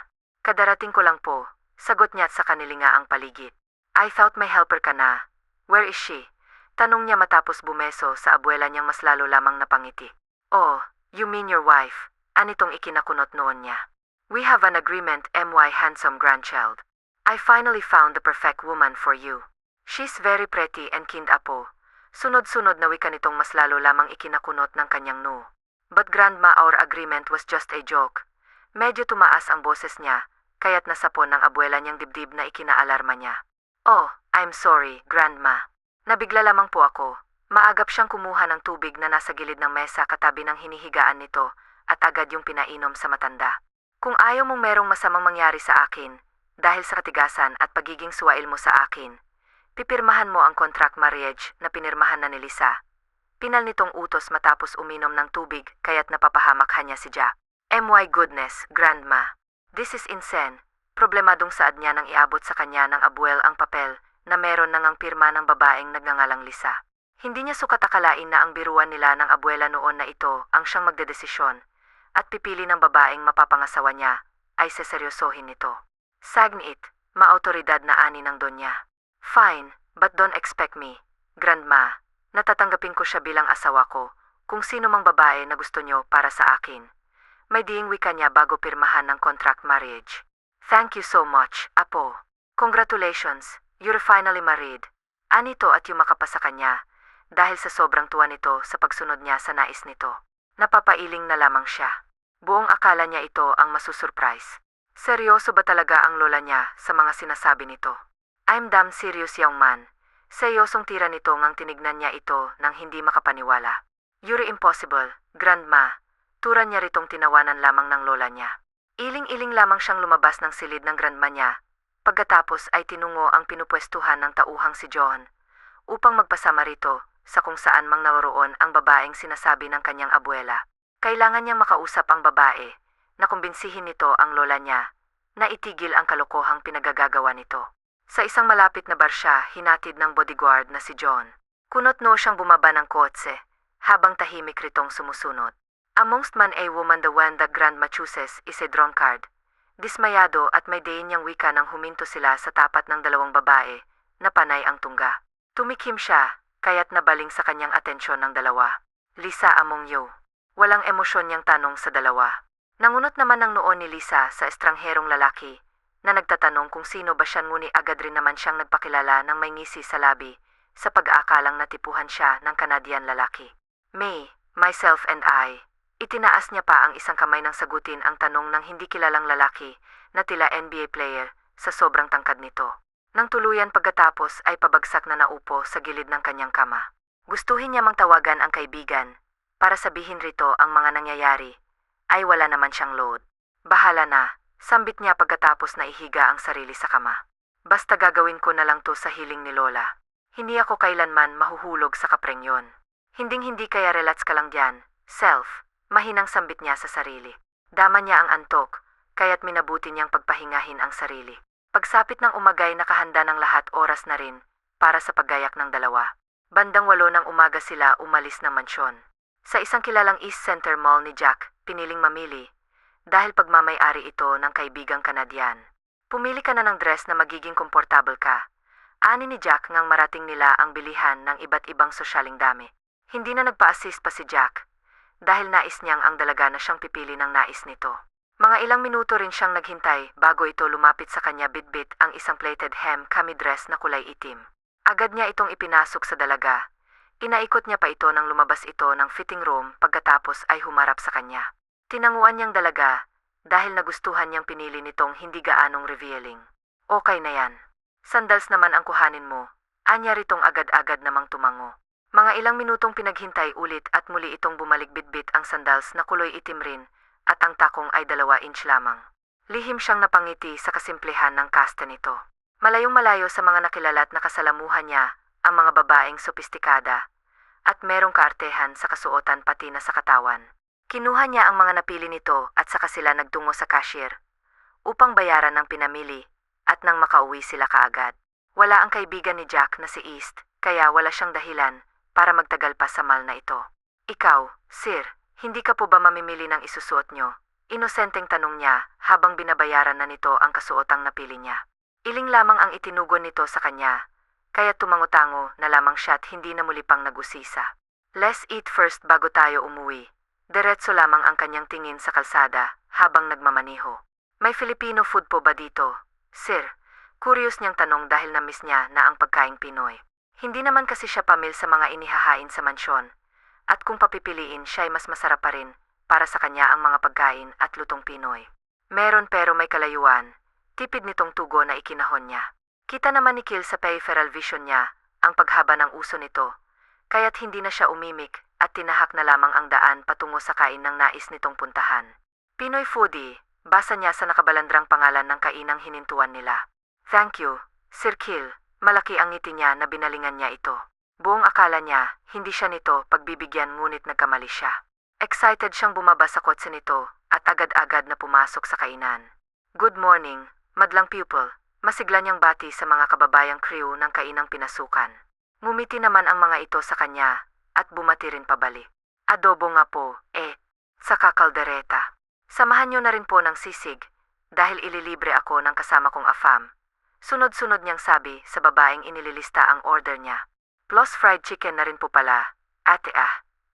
Kadarating ko lang po, sagot niya at sa kanilinga ang paligid. I thought may helper ka na. Where is she? Tanong niya matapos bumeso sa abuela niyang mas lalo lamang napangiti. Oh, you mean your wife? Anitong ikinakunot noon niya. We have an agreement, my handsome grandchild. I finally found the perfect woman for you. She's very pretty and kind, apo. Sunod-sunod na wika nitong mas lalo lamang ikinakunot ng kanyang no. But grandma, our agreement was just a joke. Medyo tumaas ang boses niya, kaya't nasapon ng abuela niyang dibdib na ikinaalarma niya. Oh, I'm sorry, grandma. Nabigla lamang po ako. Maagap siyang kumuha ng tubig na nasa gilid ng mesa katabi ng hinihigaan nito at agad yung pinainom sa matanda. Kung ayaw mong merong masamang mangyari sa akin, dahil sa katigasan at pagiging suwail mo sa akin, pipirmahan mo ang contract marriage na pinirmahan na ni Lisa. Pinal nitong utos matapos uminom ng tubig kaya't napapahamak niya si Jack. My goodness, grandma. This is insane. Problemadong saad niya nang iabot sa kanya ng abuel ang papel na meron nang ang pirma ng babaeng nagngangalang Lisa. Hindi niya sukat akalain na ang biruan nila ng abuela noon na ito ang siyang magdedesisyon at pipili ng babaeng mapapangasawa niya ay seseryosohin nito. Sagnit, maautoridad na ani ng donya. Fine, but don't expect me, Grandma. Natatanggapin ko siya bilang asawa ko kung sino mang babae na gusto niyo para sa akin. May diing wika niya bago pirmahan ng contract marriage. Thank you so much, Apo. Congratulations, you're finally married. Anito at yumakapa sa kanya dahil sa sobrang tuwa nito sa pagsunod niya sa nais nito. Napapailing na lamang siya. Buong akala niya ito ang masusurprise. Seryoso ba talaga ang lola niya sa mga sinasabi nito? I'm damn serious, young man. Seryosong tira nito ngang tinignan niya ito nang hindi makapaniwala. You're impossible, Grandma. Turan niya ritong tinawanan lamang ng lola niya. Iling-iling lamang siyang lumabas ng silid ng grandma niya. Pagkatapos ay tinungo ang pinupwestuhan ng tauhang si John upang magpasama rito sa kung saan mang naroon ang babaeng sinasabi ng kanyang abuela. Kailangan niyang makausap ang babae na kumbinsihin nito ang lola niya na itigil ang kalokohang pinagagagawa nito. Sa isang malapit na bar siya, hinatid ng bodyguard na si John. Kunot-no siyang bumaba ng kotse habang tahimik ritong sumusunod. Amongst man a woman the one that grandma chooses is a drunkard. Dismayado at may dayin niyang wika nang huminto sila sa tapat ng dalawang babae na panay ang tungga. Tumikim siya, kaya't nabaling sa kanyang atensyon ng dalawa. Lisa among you. Walang emosyon niyang tanong sa dalawa. Nangunot naman ang noon ni Lisa sa estrangherong lalaki na nagtatanong kung sino ba siya, ngunit agad rin naman siyang nagpakilala ng may ngisi sa labi sa pag-aakalang natipuhan siya ng Canadian lalaki. Me, myself and I. Itinaas niya pa ang isang kamay nang sagutin ang tanong ng hindi kilalang lalaki na tila NBA player sa sobrang tangkad nito. Nang tuluyan pagkatapos ay pabagsak na naupo sa gilid ng kanyang kama. Gustuhin niya mang tawagan ang kaibigan para sabihin rito ang mga nangyayari ay wala naman siyang load. Bahala na, sambit niya pagkatapos na ihiga ang sarili sa kama. Basta gagawin ko na lang to sa hiling ni Lola. Hindi ako kailanman mahuhulog sa kapreng yon. Hinding-hindi kaya relax ka lang dyan, self. Mahinang sambit niya sa sarili. Dama niya ang antok, kaya't minabuti niyang pagpahingahin ang sarili. Pagsapit ng umagay nakahanda ng lahat, oras na rin para sa paggayak ng dalawa. Bandang 8 ng umaga sila umalis ng mansyon. Sa isang kilalang East Center Mall ni Jack, piniling mamili dahil pagmamay-ari ito ng kaibigang Canadian. Pumili ka na ng dress na magiging komportable ka. Ani ni Jack ngang marating nila ang bilihan ng iba't ibang sosyaling dami. Hindi na nagpa-assist pa si Jack dahil nais niyang ang dalaga na siyang pipili ng nais nito. Mga ilang minuto rin siyang naghintay bago ito lumapit sa kanya, bitbit ang isang plated hem cami dress na kulay itim. Agad niya itong ipinasok sa dalaga. Inaikot niya pa ito nang lumabas ito ng fitting room pagkatapos ay humarap sa kanya. Tinanguan niyang dalaga dahil nagustuhan niyang pinili nitong hindi gaanong revealing. Okay na yan. Sandals naman ang kuhanin mo. Anya ritong agad-agad namang tumango. Mga ilang minutong pinaghintay ulit at muli itong bumalik, bitbit ang sandals na kuloy itim rin at ang takong ay 2 inch lamang. Lihim siyang napangiti sa kasimplehan ng kasta nito. Malayong malayo sa mga nakilala at nakasalamuhan niya ang mga babaeng sopistikada at merong kaartehan sa kasuotan pati na sa katawan. Kinuha niya ang mga napili nito at saka sila nagtungo sa cashier upang bayaran ng pinamili at nang makauwi sila kaagad. Wala ang kaibigan ni Jack na si East kaya wala siyang dahilan para magtagal pa sa mall na ito. Ikaw, sir, hindi ka po ba mamimili ng isusuot nyo? Inosenteng tanong niya habang binabayaran na nito ang kasuotang napili niya. Iling lamang ang itinugon nito sa kanya, kaya tumango-tango na lamang siya at hindi na muli pang nag-usisa. Let's eat first bago tayo umuwi. Diretso lamang ang kanyang tingin sa kalsada habang nagmamaniho. May Filipino food po ba dito? Sir, curious niyang tanong dahil na-miss niya na ang pagkaing Pinoy. Hindi naman kasi siya pamil sa mga inihahain sa mansyon. At kung papipiliin siya ay mas masarap pa rin para sa kanya ang mga pagkain at lutong Pinoy. Meron pero may kalayuan. Tipid nitong tugo na ikinahon niya. Kita naman ni Kill sa peripheral vision niya ang paghaba ng uso nito. Kaya't hindi na siya umimik at tinahak na lamang ang daan patungo sa kain ng nais nitong puntahan. Pinoy foodie, basa niya sa nakabalandrang pangalan ng kainang hinintuan nila. Thank you, Sir Kill. Malaki ang ngiti niya na binalingan niya ito. Buong akala niya, hindi siya nito pagbibigyan ngunit nagkamali siya. Excited siyang bumaba sa kotse nito at agad-agad na pumasok sa kainan. Good morning, Madlang pupil, masigla niyang bati sa mga kababayang crew ng kainang pinasukan. Ngumiti naman ang mga ito sa kanya at bumati rin pabalik. Adobo nga po, saka kaldereta. Samahan niyo na rin po ng sisig dahil ililibre ako ng kasama kong afam. Sunod-sunod niyang sabi sa babaeng inililista ang order niya. Plus fried chicken na rin po pala. Ate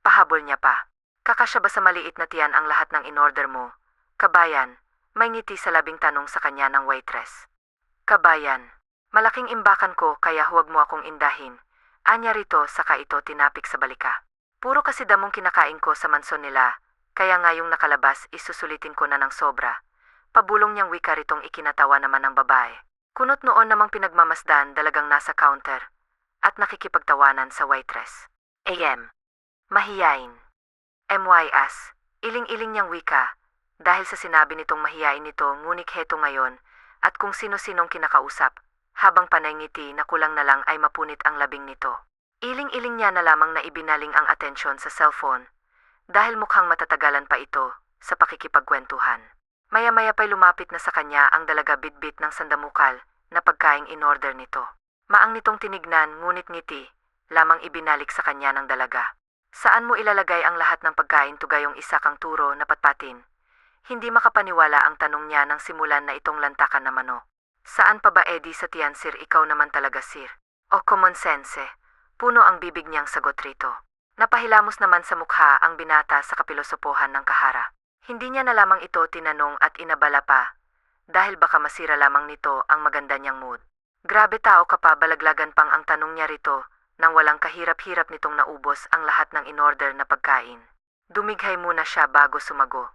pahabol niya pa. Kakasya ba sa maliit na tiyan ang lahat ng inorder mo? Kabayan, may ngiti sa labing tanong sa kanya ng waitress. Kabayan, malaking imbakan ko kaya huwag mo akong indahin. Anya rito saka ito tinapik sa balika. Puro kasi damong kinakain ko sa manson nila, kaya ngayong nakalabas isusulitin ko na ng sobra. Pabulong niyang wika ritong ikinatawa naman ng babae. Kunot noon namang pinagmamasdan dalagang nasa counter at nakikipagtawanan sa waitress. Mahiyain. MYS, iling-iling niyang wika dahil sa sinabi nitong mahiyain nito ngunit heto ngayon at kung sino-sinong kinakausap habang panay ngiti na kulang na lang ay mapunit ang labing nito. Iling-iling niya na lamang na ibinaling ang atensyon sa cellphone dahil mukhang matatagalan pa ito sa pakikipagkwentuhan. Maya-maya pa'y lumapit na sa kanya ang dalaga bitbit ng sandamukal na pagkaing in-order nito. Maang nitong tinignan ngunit ngiti lamang ibinalik sa kanya ng dalaga. Saan mo ilalagay ang lahat ng pagkain tugayong isa kang turo na patpatin? Hindi makapaniwala ang tanong niya nang simulan na itong lantakan na mano. Saan pa ba edi sa tiyan sir, ikaw naman talaga sir? O common sense, puno ang bibig niyang sagot rito. Napahilamos naman sa mukha ang binata sa kapilosopohan ng kahara. Hindi niya na lamang ito tinanong at inabala pa dahil baka masira lamang nito ang maganda niyang mood. Grabe tao ka pa, balaglagan pang ang tanong niya rito nang walang kahirap-hirap nitong naubos ang lahat ng inorder na pagkain. Dumighay muna siya bago sumago.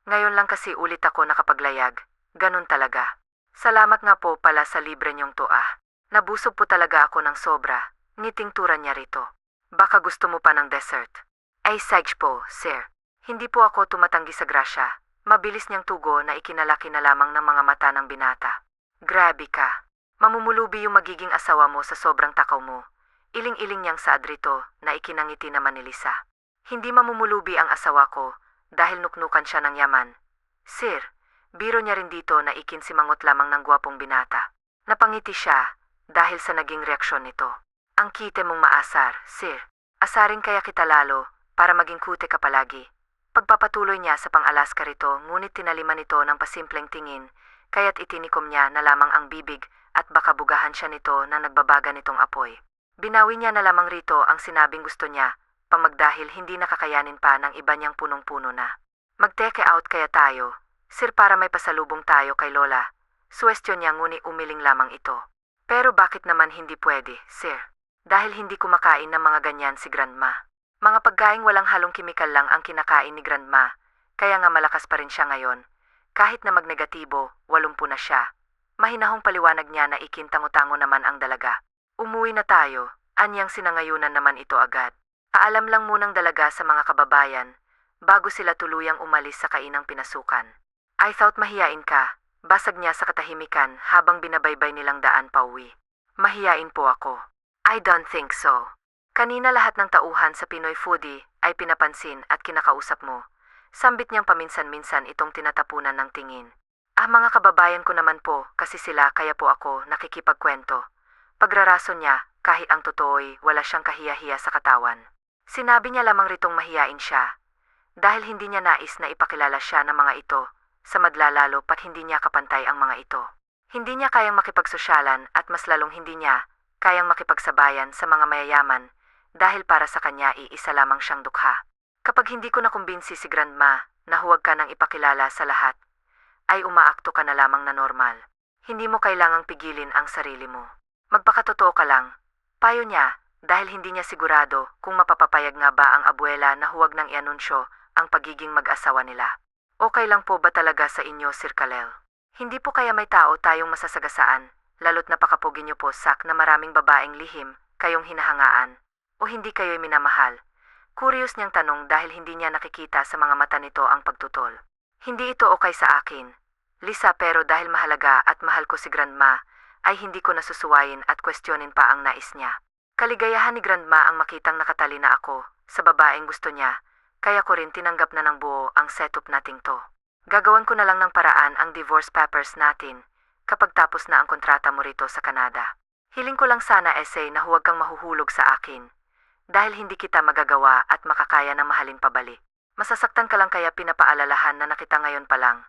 Ngayon lang kasi ulit ako nakapaglayag, ganun talaga. Salamat nga po pala sa libre niyong toa. Nabusog po talaga ako ng sobra, ngiting tura niya rito. Baka gusto mo pa ng dessert. Ay sige po, sir. Hindi po ako tumatanggi sa grasya. Mabilis niyang tugo na ikinalaki na lamang ng mga mata ng binata. Grabe ka. Mamumulubi yung magiging asawa mo sa sobrang takaw mo. Iling-iling niyang saad rito na ikinangiti naman ni Lisa. Hindi mamumulubi ang asawa ko dahil nuknukan siya ng yaman. Sir, biro niya rin dito na ikinsimangot lamang ng gwapong binata. Napangiti siya dahil sa naging reaksyon nito. Ang kite mong maasar, sir. Asarin kaya kita lalo para maging kute ka palagi. Pagpapatuloy niya sa pang-Alaska rito ngunit tinaliman ito ng pasimpleng tingin kaya't itinikom niya na lamang ang bibig at baka bugahan siya nito na nagbabaga nitong apoy. Binawi niya na lamang rito ang sinabing gusto niya pamagdahil hindi nakakayanin pa ng iba niyang punong-puno na. Mag-take out kaya tayo, sir, para may pasalubong tayo kay Lola. Suwestyon niya ngunit umiling lamang ito. Pero bakit naman hindi pwede, sir? Dahil hindi kumakain ng mga ganyan si Grandma. Mga pagkaing walang halong kimikal lang ang kinakain ni Grandma, kaya nga malakas pa rin siya ngayon. Kahit na magnegatibo, 80 na siya. Mahinahong paliwanag niya na ikintango-tango naman ang dalaga. Umuwi na tayo, anyang sinangayunan naman ito agad. Paalam lang munang dalaga sa mga kababayan, bago sila tuluyang umalis sa kainang pinasukan. I thought mahiyain ka, basag niya sa katahimikan habang binabaybay nilang daan pauwi. Mahiyain po ako. I don't think so. Kanina lahat ng tauhan sa Pinoy Foodie ay pinapansin at kinakausap mo. Sambit niyang paminsan-minsan itong tinatapunan ng tingin. Mga kababayan ko naman po kasi sila kaya po ako nakikipagkwento. Pagrarason niya kahit ang totoo'y wala siyang kahiya-hiya sa katawan. Sinabi niya lamang ritong mahiyain siya dahil hindi niya nais na ipakilala siya ng mga ito sa madlalalo pat hindi niya kapantay ang mga ito. Hindi niya kayang makipagsosyalan at mas lalong hindi niya kayang makipagsabayan sa mga mayayaman dahil para sa kanya iisa lamang siyang dukha. Kapag hindi ko nakumbinsi si Grandma na huwag ka nang ipakilala sa lahat, ay umaakto ka na lamang na normal. Hindi mo kailangang pigilin ang sarili mo. Magpakatotoo ka lang. Payo niya dahil hindi niya sigurado kung mapapapayag nga ba ang abuela na huwag nang ianunsyo ang pagiging mag-asawa nila. Okay lang po ba talaga sa inyo, Sir Kalel? Hindi po kaya may tao tayong masasagasaan, lalo't napakapugi niyo po sak na maraming babaeng lihim kayong hinahangaan, o hindi kayo'y minamahal? Curious niyang tanong dahil hindi niya nakikita sa mga mata nito ang pagtutol. Hindi ito okay sa akin, Lisa, pero dahil mahalaga at mahal ko si Grandma, ay hindi ko nasusuwayin at kwestiyonin pa ang nais niya. Kaligayahan ni Grandma ang makitang nakatalina ako sa babaeng gusto niya, kaya ko rin tinanggap na ng buo ang setup nating to. Gagawan ko na lang ng paraan ang divorce papers natin, kapag tapos na ang kontrata mo rito sa Canada. Hiling ko lang sana essay na huwag kang mahuhulog sa akin. Dahil hindi kita magagawa at makakaya ng mahalin pabalik. Masasaktan ka lang kaya pinapaalalahan na nakita ngayon pa lang.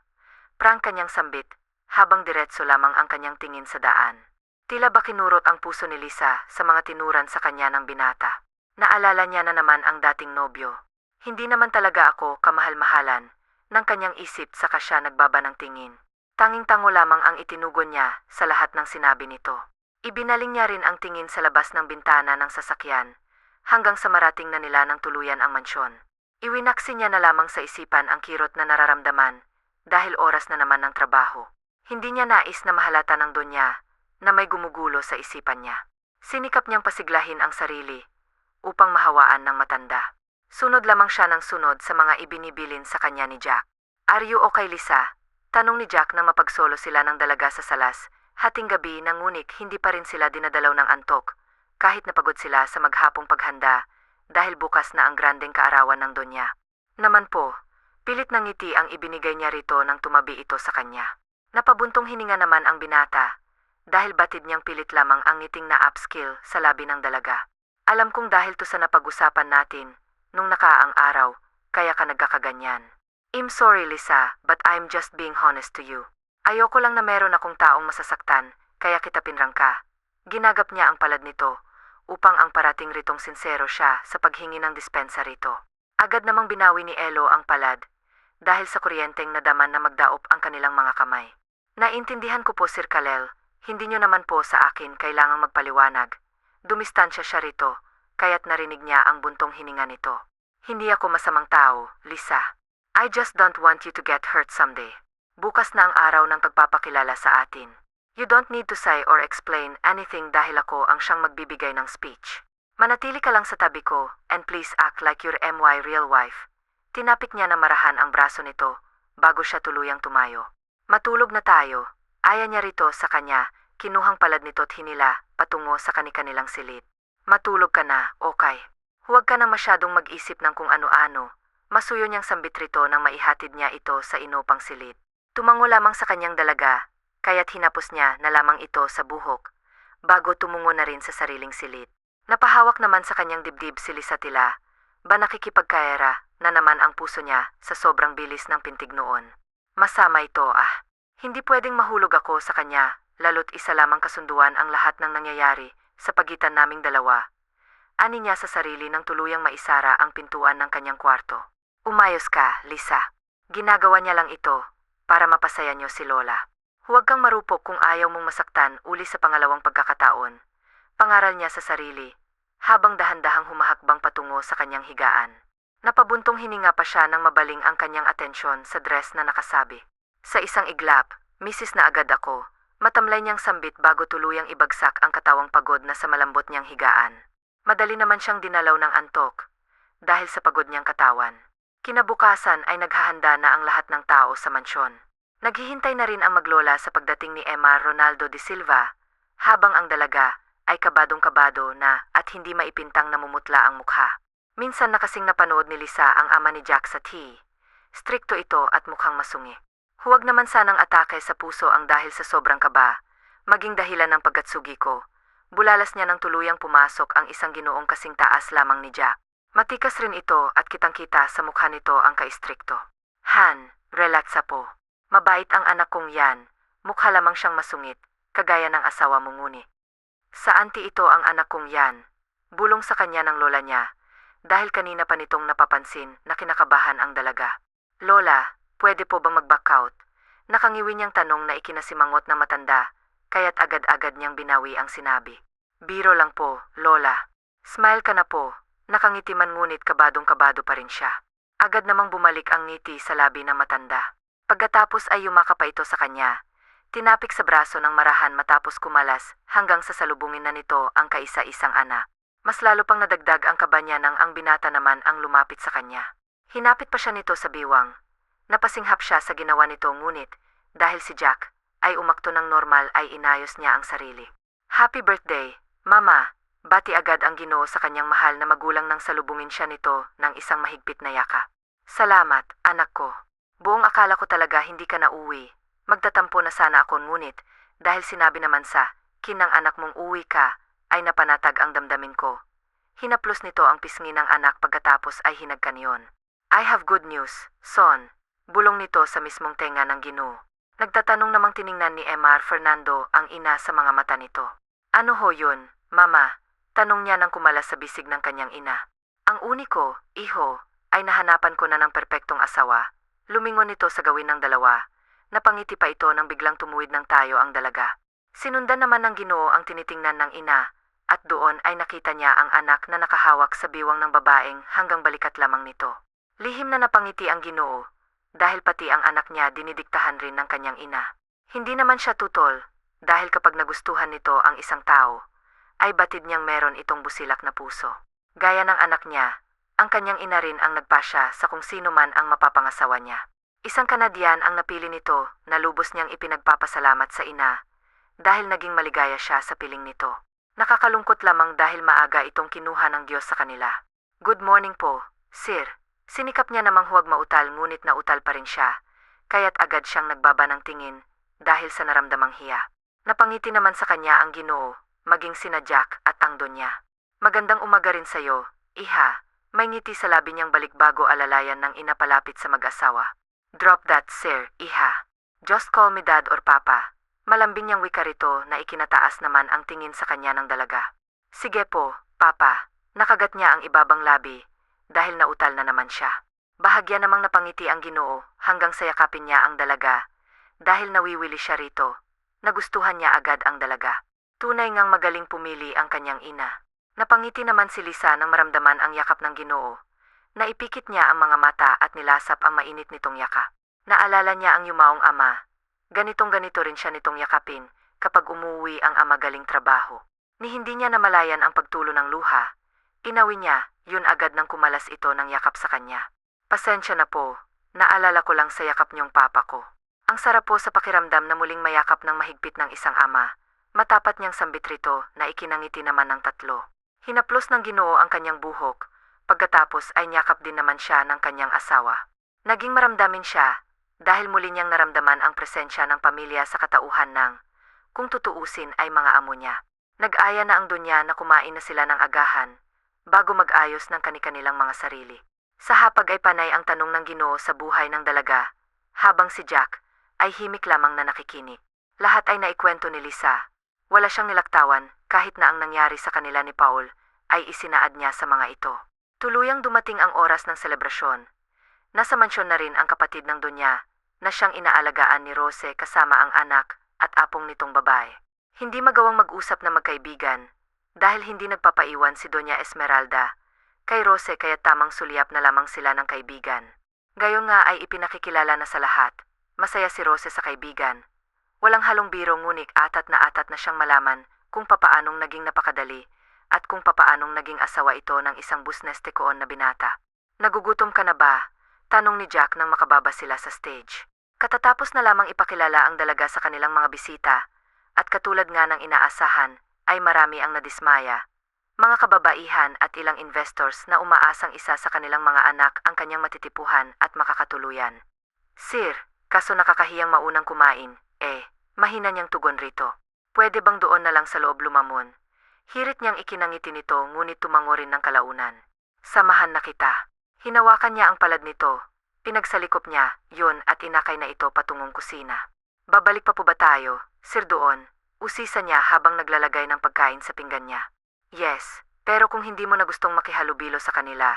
Prang kanyang sambit, habang diretso lamang ang kanyang tingin sa daan. Tila ba kinurot ang puso ni Lisa sa mga tinuran sa kanya ng binata. Naalala niya na naman ang dating nobyo. Hindi naman talaga ako kamahal-mahalan. Nang kanyang isip saka siya nagbaba ng tingin. Tanging-tango lamang ang itinugon niya sa lahat ng sinabi nito. Ibinaling niya rin ang tingin sa labas ng bintana ng sasakyan hanggang sa marating na nila ng tuluyan ang mansyon. Iwinaksi niya na lamang sa isipan ang kirot na nararamdaman dahil oras na naman ng trabaho. Hindi niya nais na mahalata ng donya na may gumugulo sa isipan niya. Sinikap niyang pasiglahin ang sarili upang mahawaan ng matanda. Sunod lamang siya ng sunod sa mga ibinibilin sa kanya ni Jack. Are you okay, Lisa? Tanong ni Jack nang mapagsolo sila ng dalaga sa salas. Hating gabi na ngunit hindi pa rin sila dinadalaw ng antok kahit napagod sila sa maghapong paghanda dahil bukas na ang grandeng kaarawan ng donya. Naman po, pilit ng ngiti ang ibinigay niya rito nang tumabi ito sa kanya. Napabuntong hininga naman ang binata dahil batid niyang pilit lamang ang ngiting na upskill sa labi ng dalaga. Alam kong dahil to sa napag-usapan natin nung nakaang araw, kaya ka nagkakaganyan. I'm sorry, Lisa, but I'm just being honest to you. Ayoko lang na meron akong taong masasaktan, kaya kita pinrangka. Ginagap niya ang palad nito, upang ang parating ritong sincero siya sa paghingi ng dispensa rito. Agad namang binawi ni Elo ang palad, dahil sa kuryenteng nadaman na magdaop ang kanilang mga kamay. Naintindihan ko po, Sir Kalel, hindi nyo naman po sa akin kailangang magpaliwanag. Dumistansya siya rito, kaya't narinig niya ang buntong hininga nito. Hindi ako masamang tao, Lisa. I just don't want you to get hurt someday. Bukas na ang araw ng pagpapakilala sa atin. You don't need to say or explain anything dahil ako ang siyang magbibigay ng speech. Manatili ka lang sa tabi ko and please act like your MY real wife. Tinapik niya na marahan ang braso nito bago siya tuluyang tumayo. Matulog na tayo. Aya niya rito sa kanya, kinuhang palad nito't hinila patungo sa kani-kanilang silid. Matulog ka na, okay. Huwag ka na masyadong mag-isip ng kung ano-ano. Masuyo niyang sambit rito nang maihatid niya ito sa inupang silid. Tumango lamang sa kanyang dalaga, kaya't hinapos niya na lamang ito sa buhok, bago tumungo na rin sa sariling silid. Napahawak naman sa kanyang dibdib si Lisa tila, ba nakikipagkaera na naman ang puso niya sa sobrang bilis ng pintig noon. Masama ito ah. Hindi pwedeng mahulog ako sa kanya, lalo't isa lamang kasunduan ang lahat ng nangyayari sa pagitan naming dalawa. Ani niya sa sarili nang tuluyang maisara ang pintuan ng kanyang kwarto. Umayos ka, Lisa. Ginagawa niya lang ito para mapasaya niyo si Lola. Huwag kang marupok kung ayaw mong masaktan uli sa pangalawang pagkakataon. Pangaral niya sa sarili, habang dahan-dahang humahakbang patungo sa kanyang higaan. Napabuntong hininga pa siya nang mabaling ang kanyang atensyon sa dress na nakasabi. Sa isang iglap, misis na agad ako. Matamlay niyang sambit bago tuluyang ibagsak ang katawang pagod na sa malambot niyang higaan. Madali naman siyang dinalaw ng antok dahil sa pagod niyang katawan. Kinabukasan ay naghahanda na ang lahat ng tao sa mansyon. Naghihintay na rin ang maglola sa pagdating ni Emma Ronaldo de Silva, habang ang dalaga ay kabadong-kabado na at hindi maipintang namumutla ang mukha. Minsan na kasing napanood ni Lisa ang ama ni Jack sa tea. Strikto ito at mukhang masungi. Huwag naman sanang atake sa puso ang dahil sa sobrang kaba, maging dahilan ng pagkatsugi ko. Bulalas niya nang tuluyang pumasok ang isang ginoong kasing taas lamang ni Jack. Matikas rin ito at kitang-kita sa mukha nito ang kaistrikto. Han, relax po. Mabait ang anak kong yan. Mukha lamang siyang masungit, kagaya ng asawa mo nguni. Sa auntie ito ang anak kong yan. Bulong sa kanya ng lola niya, dahil kanina pa nitong napapansin na kinakabahan ang dalaga. Lola, pwede po bang mag-back out? Nakangiwi niyang tanong na ikinasimangot na matanda, kaya't agad-agad niyang binawi ang sinabi. Biro lang po, Lola. Smile ka na po. Nakangiti man ngunit kabadong-kabado pa rin siya. Agad namang bumalik ang ngiti sa labi ng matanda. Pagkatapos ay yumaka pa ito sa kanya. Tinapik sa braso ng marahan matapos kumalas hanggang sa salubungin na nito ang kaisa-isang anak. Mas lalo pang nadagdag ang kaba niya nang ang binata naman ang lumapit sa kanya. Hinapit pa siya nito sa biwang. Napasinghap siya sa ginawa nito ngunit dahil si Jack ay umakto ng normal ay inayos niya ang sarili. Happy birthday, Mama! Bati agad ang Ginoo sa kanyang mahal na magulang nang salubungin siya nito ng isang mahigpit na yaka. Salamat, anak ko. Buong akala ko talaga hindi ka na uwi. Magtatampo na sana ako ngunit dahil sinabi naman sa kinang anak mong uwi ka, ay napanatag ang damdamin ko. Hinaplos nito ang pisngi ng anak pagkatapos ay hinagkan yon. I have good news, son. Bulong nito sa mismong tenga ng Ginoo. Nagtatanong namang tiningnan ni Emar Fernando ang ina sa mga mata nito. Ano ho yun, mama? Tanong niya nang kumalas sa bisig ng kanyang ina. Ang uniko, iho, ay nahanapan ko na ng perpektong asawa. Lumingon nito sa gawin ng dalawa. Napangiti pa ito nang biglang tumuwid ng tayo ang dalaga. Sinundan naman ng Ginoo ang tinitingnan ng ina, at doon ay nakita niya ang anak na nakahawak sa biwang ng babaeng hanggang balikat lamang nito. Lihim na napangiti ang Ginoo, dahil pati ang anak niya dinidiktahan rin ng kanyang ina. Hindi naman siya tutol, dahil kapag nagustuhan nito ang isang tao, ay batid niyang meron itong busilak na puso. Gaya ng anak niya, ang kanyang ina rin ang nagpasya sa kung sino man ang mapapangasawa niya. Isang Kanadyan ang napili nito na lubos niyang ipinagpapasalamat sa ina dahil naging maligaya siya sa piling nito. Nakakalungkot lamang dahil maaga itong kinuha ng Diyos sa kanila. Good morning po, sir. Sinikap niya namang huwag mautal ngunit nautal pa rin siya, kaya't agad siyang nagbaba ng tingin dahil sa naramdamang hiya. Napangiti naman sa kanya ang Ginoo, maging sina Jack at ang Donya. Magandang umaga rin sa'yo, iha. May ngiti sa labi niyang balikbago alalayan ng ina palapit sa mag-asawa. Drop that, sir, iha. Just call me dad or papa. Malambing niyang wika rito na ikinataas naman ang tingin sa kanya ng dalaga. Sige po, papa. Nakagat niya ang ibabang labi dahil nautal na naman siya. Bahagya namang napangiti ang Ginoo hanggang sayakapin niya ang dalaga dahil nawiwili siya rito. Nagustuhan niya agad ang dalaga. Tunay ngang magaling pumili ang kanyang ina. Napangiti naman si Lisa nang maramdaman ang yakap ng Ginoo. Naipikit niya ang mga mata at nilasap ang mainit nitong yaka. Naalala niya ang yumaong ama. Ganitong-ganito rin siya nitong yakapin kapag umuwi ang ama galing trabaho. Ni hindi niya namalayan ang pagtulo ng luha. Inawi niya, yun agad nang kumalas ito ng yakap sa kanya. Pasensya na po, naalala ko lang sa yakap niyong papa ko. Ang sarap po sa pakiramdam na muling mayakap ng mahigpit ng isang ama. Matapat niyang sambit rito na ikinangiti naman ng tatlo. Hinaplos ng Ginoo ang kanyang buhok. Pagkatapos ay niyakap din naman siya ng kanyang asawa. Naging maramdamin siya dahil muli niyang naramdaman ang presensya ng pamilya sa katauhan ng, kung tutuusin ay mga amo niya. Nag-aya na ang Donya na kumain na sila ng agahan bago mag-ayos ng kani-kanilang mga sarili. Sa hapag ay panay ang tanong ng Ginoo sa buhay ng dalaga, habang si Jack ay himik lamang na nakikinig. Lahat ay naikwento ni Lisa. Wala siyang nilaktawan kahit na ang nangyari sa kanila ni Paul ay isinaad niya sa mga ito. Tuluyang dumating ang oras ng selebrasyon. Nasa mansyon na rin ang kapatid ng Donya na siyang inaalagaan ni Rose kasama ang anak at apong nitong babae. Hindi magawang mag-usap na magkaibigan dahil hindi nagpapaiwan si Donya Esmeralda kay Rose kaya tamang sulyap na lamang sila ng kaibigan. Gayon nga ay ipinakikilala na sa lahat. Masaya si Rose sa kaibigan. Walang halong biro ngunit atat na siyang malaman kung papaanong naging napakadali at kung papaanong naging asawa ito ng isang busnestekoon na binata. Nagugutom ka na ba? Tanong ni Jack nang makababa sila sa stage. Katatapos na lamang ipakilala ang dalaga sa kanilang mga bisita at katulad nga ng inaasahan ay marami ang nadismaya. Mga kababaihan at ilang investors na umaasang isa sa kanilang mga anak ang kanyang matitipuhan at makakatuluyan. Sir, kaso nakakahiyang maunang kumain, mahina niyang tugon rito. Pwede bang doon na lang sa loob lumamon? Hirit niyang ikinangiti nito ngunit tumango rin ng kalaunan. Samahan na kita. Hinawakan niya ang palad nito. Pinagsalikop niya, yun at inakay na ito patungong kusina. Babalik pa po ba tayo, sir doon? Usisa niya habang naglalagay ng pagkain sa pinggan niya. Yes, pero kung hindi mo na gustong makihalubilo sa kanila,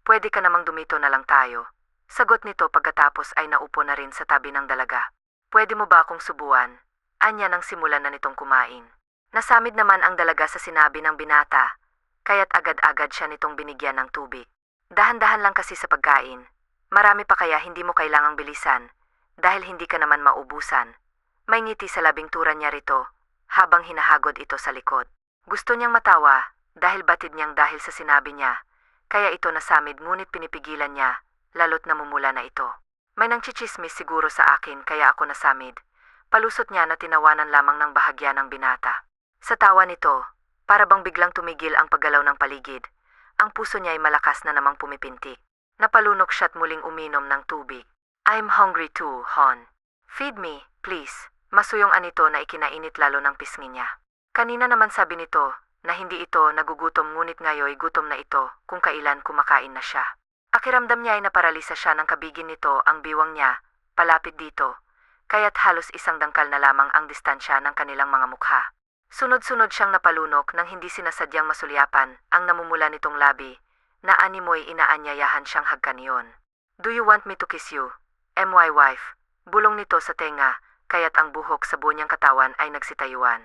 pwede ka namang dumito na lang tayo. Sagot nito pagkatapos ay naupo na rin sa tabi ng dalaga. Pwede mo ba akong subuan? Anya nang simulan na nitong kumain. Nasamid naman ang dalaga sa sinabi ng binata, kaya't agad-agad siya nitong binigyan ng tubig. Dahan-dahan lang kasi sa pagkain. Marami pa kaya hindi mo kailangang bilisan, dahil hindi ka naman maubusan. May ngiti sa labing tura niya rito, habang hinahagod ito sa likod. Gusto niyang matawa, dahil batid niyang dahil sa sinabi niya, kaya ito nasamid ngunit pinipigilan niya, lalo't namumula na ito. May nangchichismis siguro sa akin kaya ako nasamid. Palusot niya na tinawanan lamang ng bahagya ng binata. Sa tawa nito, para bang biglang tumigil ang paggalaw ng paligid, ang puso niya ay malakas na namang pumipinti. Napalunok siya't muling uminom ng tubig. I'm hungry too, Hon. Feed me, please. Masuyong anito na ikinainit lalo ng pisngi niya. Kanina naman sabi nito na hindi ito nagugutom ngunit ngayoy gutom na ito kung kailan kumakain na siya. Pakiramdam niya ay naparalisa siya ng kabigin nito ang biwang niya, palapit dito, kaya't halos isang dangkal na lamang ang distansya ng kanilang mga mukha. Sunod-sunod siyang napalunok nang hindi sinasadyang masulyapan ang namumula nitong labi na animoy inaanyayahan siyang hagkan iyon. Do you want me to kiss you? My wife. Bulong nito sa tenga, kaya't ang buhok sa buo niyang katawan ay nagsitayuan.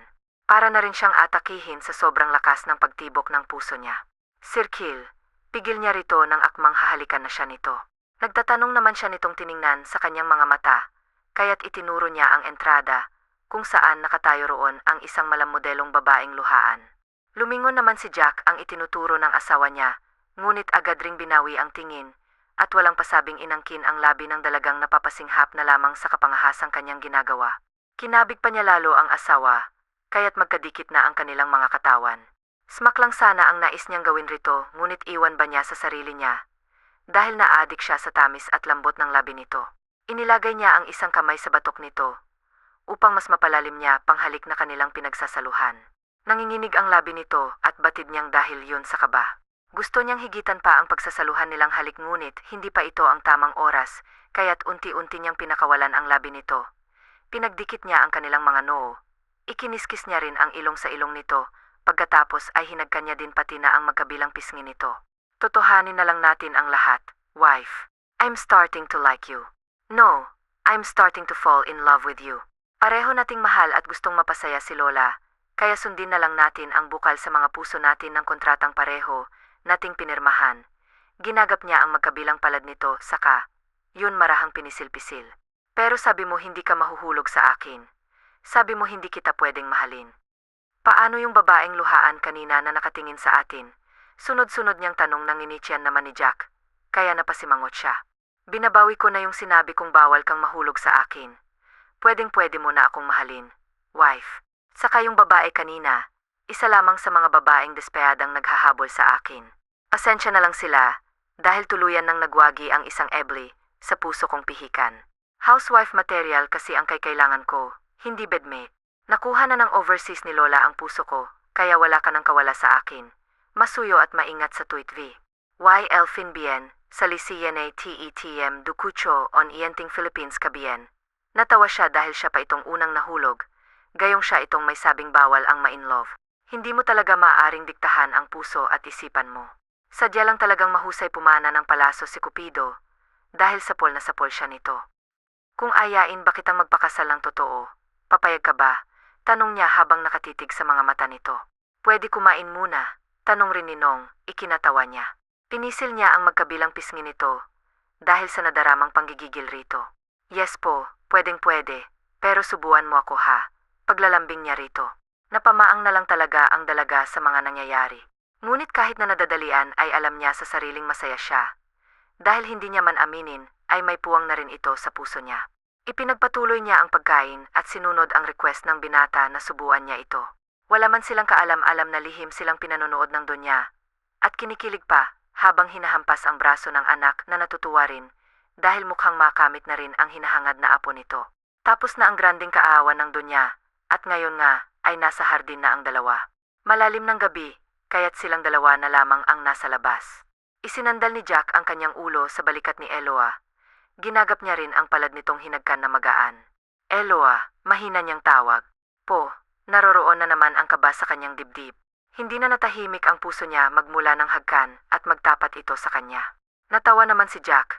Para na rin siyang atakihin sa sobrang lakas ng pagtibok ng puso niya. Sir Kill, pigil niya rito nang akmang hahalikan na siya nito. Nagtatanong naman siya nitong tiningnan sa kanyang mga mata, kaya't itinuro niya ang entrada, kung saan nakatayo roon ang isang malamodelong babaeng luhaan. Lumingon naman si Jack ang itinuturo ng asawa niya, ngunit agad ring binawi ang tingin, at walang pasabing inangkin ang labi ng dalagang napapasinghap na lamang sa kapangahasang kanyang ginagawa. Kinabig pa niya lalo ang asawa, kaya't magkadikit na ang kanilang mga katawan. Smack lang sana ang nais niyang gawin rito, ngunit iwan ba niya sa sarili niya? Dahil naadik siya sa tamis at lambot ng labi nito. Inilagay niya ang isang kamay sa batok nito, upang mas mapalalim niya panghalik na kanilang pinagsasaluhan. Nanginginig ang labi nito at batid niyang dahil yun sa kaba. Gusto niyang higitan pa ang pagsasaluhan nilang halik ngunit hindi pa ito ang tamang oras, kaya't unti-unti niyang pinakawalan ang labi nito. Pinagdikit niya ang kanilang mga noo. Ikiniskis niya rin ang ilong sa ilong nito, pagkatapos ay hinagkan niya din pati na ang magkabilang pisngi nito. Totohanin na lang natin ang lahat, wife. I'm starting to like you. No, I'm starting to fall in love with you. Pareho nating mahal at gustong mapasaya si Lola, kaya sundin na lang natin ang bukal sa mga puso natin ng kontratang pareho nating pinirmahan. Ginagap niya ang magkabilang palad nito, saka, yun marahang pinisil-pisil. Pero sabi mo hindi ka mahuhulog sa akin. Sabi mo hindi kita pwedeng mahalin. Paano yung babaeng luhaan kanina na nakatingin sa atin? Sunod-sunod niyang tanong ng initian naman ni Jack, kaya napasimangot siya. Binabawi ko na yung sinabi kong bawal kang mahulog sa akin. Pwedeng-pwede mo na akong mahalin, wife. Saka yung babae kanina, isa lamang sa mga babaeng despeyadang naghahabol sa akin. Pasensya na lang sila, dahil tuluyan nang nagwagi ang isang ebli sa puso kong pihikan. Housewife material kasi ang kailangan ko, hindi bedmate. Nakuha na ng overseas ni Lola ang puso ko, kaya wala ka nang kawala sa akin. Masuyo at maingat sa tuit V. Y. Elfin Bien, sa Licena TETM Ducucho on Ienting Philippines Kabien. Natawa siya dahil siya pa itong unang nahulog, gayong siya itong may sabing bawal ang ma-in-love. Hindi mo talaga maaaring diktahan ang puso at isipan mo. Sadya lang talagang mahusay pumana ng palaso si Cupido, dahil sapol na sapol siya nito. Kung ayain ba kitang magpakasal ng totoo, papayag ka ba? Tanong niya habang nakatitig sa mga mata nito. Pwede kumain muna, tanong rin ni Nong, ikinatawa niya. Pinisil niya ang magkabilang pisngi nito, dahil sa nadaramang panggigigil rito. Yes po, pwedeng-pwede, pero subuan mo ako ha, paglalambing niya rito. Napamaang na lang talaga ang dalaga sa mga nangyayari. Ngunit kahit na nadadalian ay alam niya sa sariling masaya siya. Dahil hindi niya man aminin, ay may puwang na rin ito sa puso niya. Ipinagpatuloy niya ang pagkain at sinunod ang request ng binata na subuan niya ito. Wala man silang kaalam-alam na lihim silang pinanonood ng donya, at kinikilig pa habang hinahampas ang braso ng anak na natutuwa rin dahil mukhang makamit na rin ang hinahangad na apo nito. Tapos na ang granding kaawan ng donya, at ngayon nga ay nasa hardin na ang dalawa. Malalim ng gabi, kaya't silang dalawa na lamang ang nasa labas. Isinandal ni Jack ang kanyang ulo sa balikat ni Eloa. Ginagap niya rin ang palad nitong hinagkan na magaan. Eloa, mahina niyang tawag. Po, naroroon na naman ang kaba sa kanyang dibdib. Hindi na natahimik ang puso niya magmula ng hagkan at magtapat ito sa kanya. Natawa naman si Jack,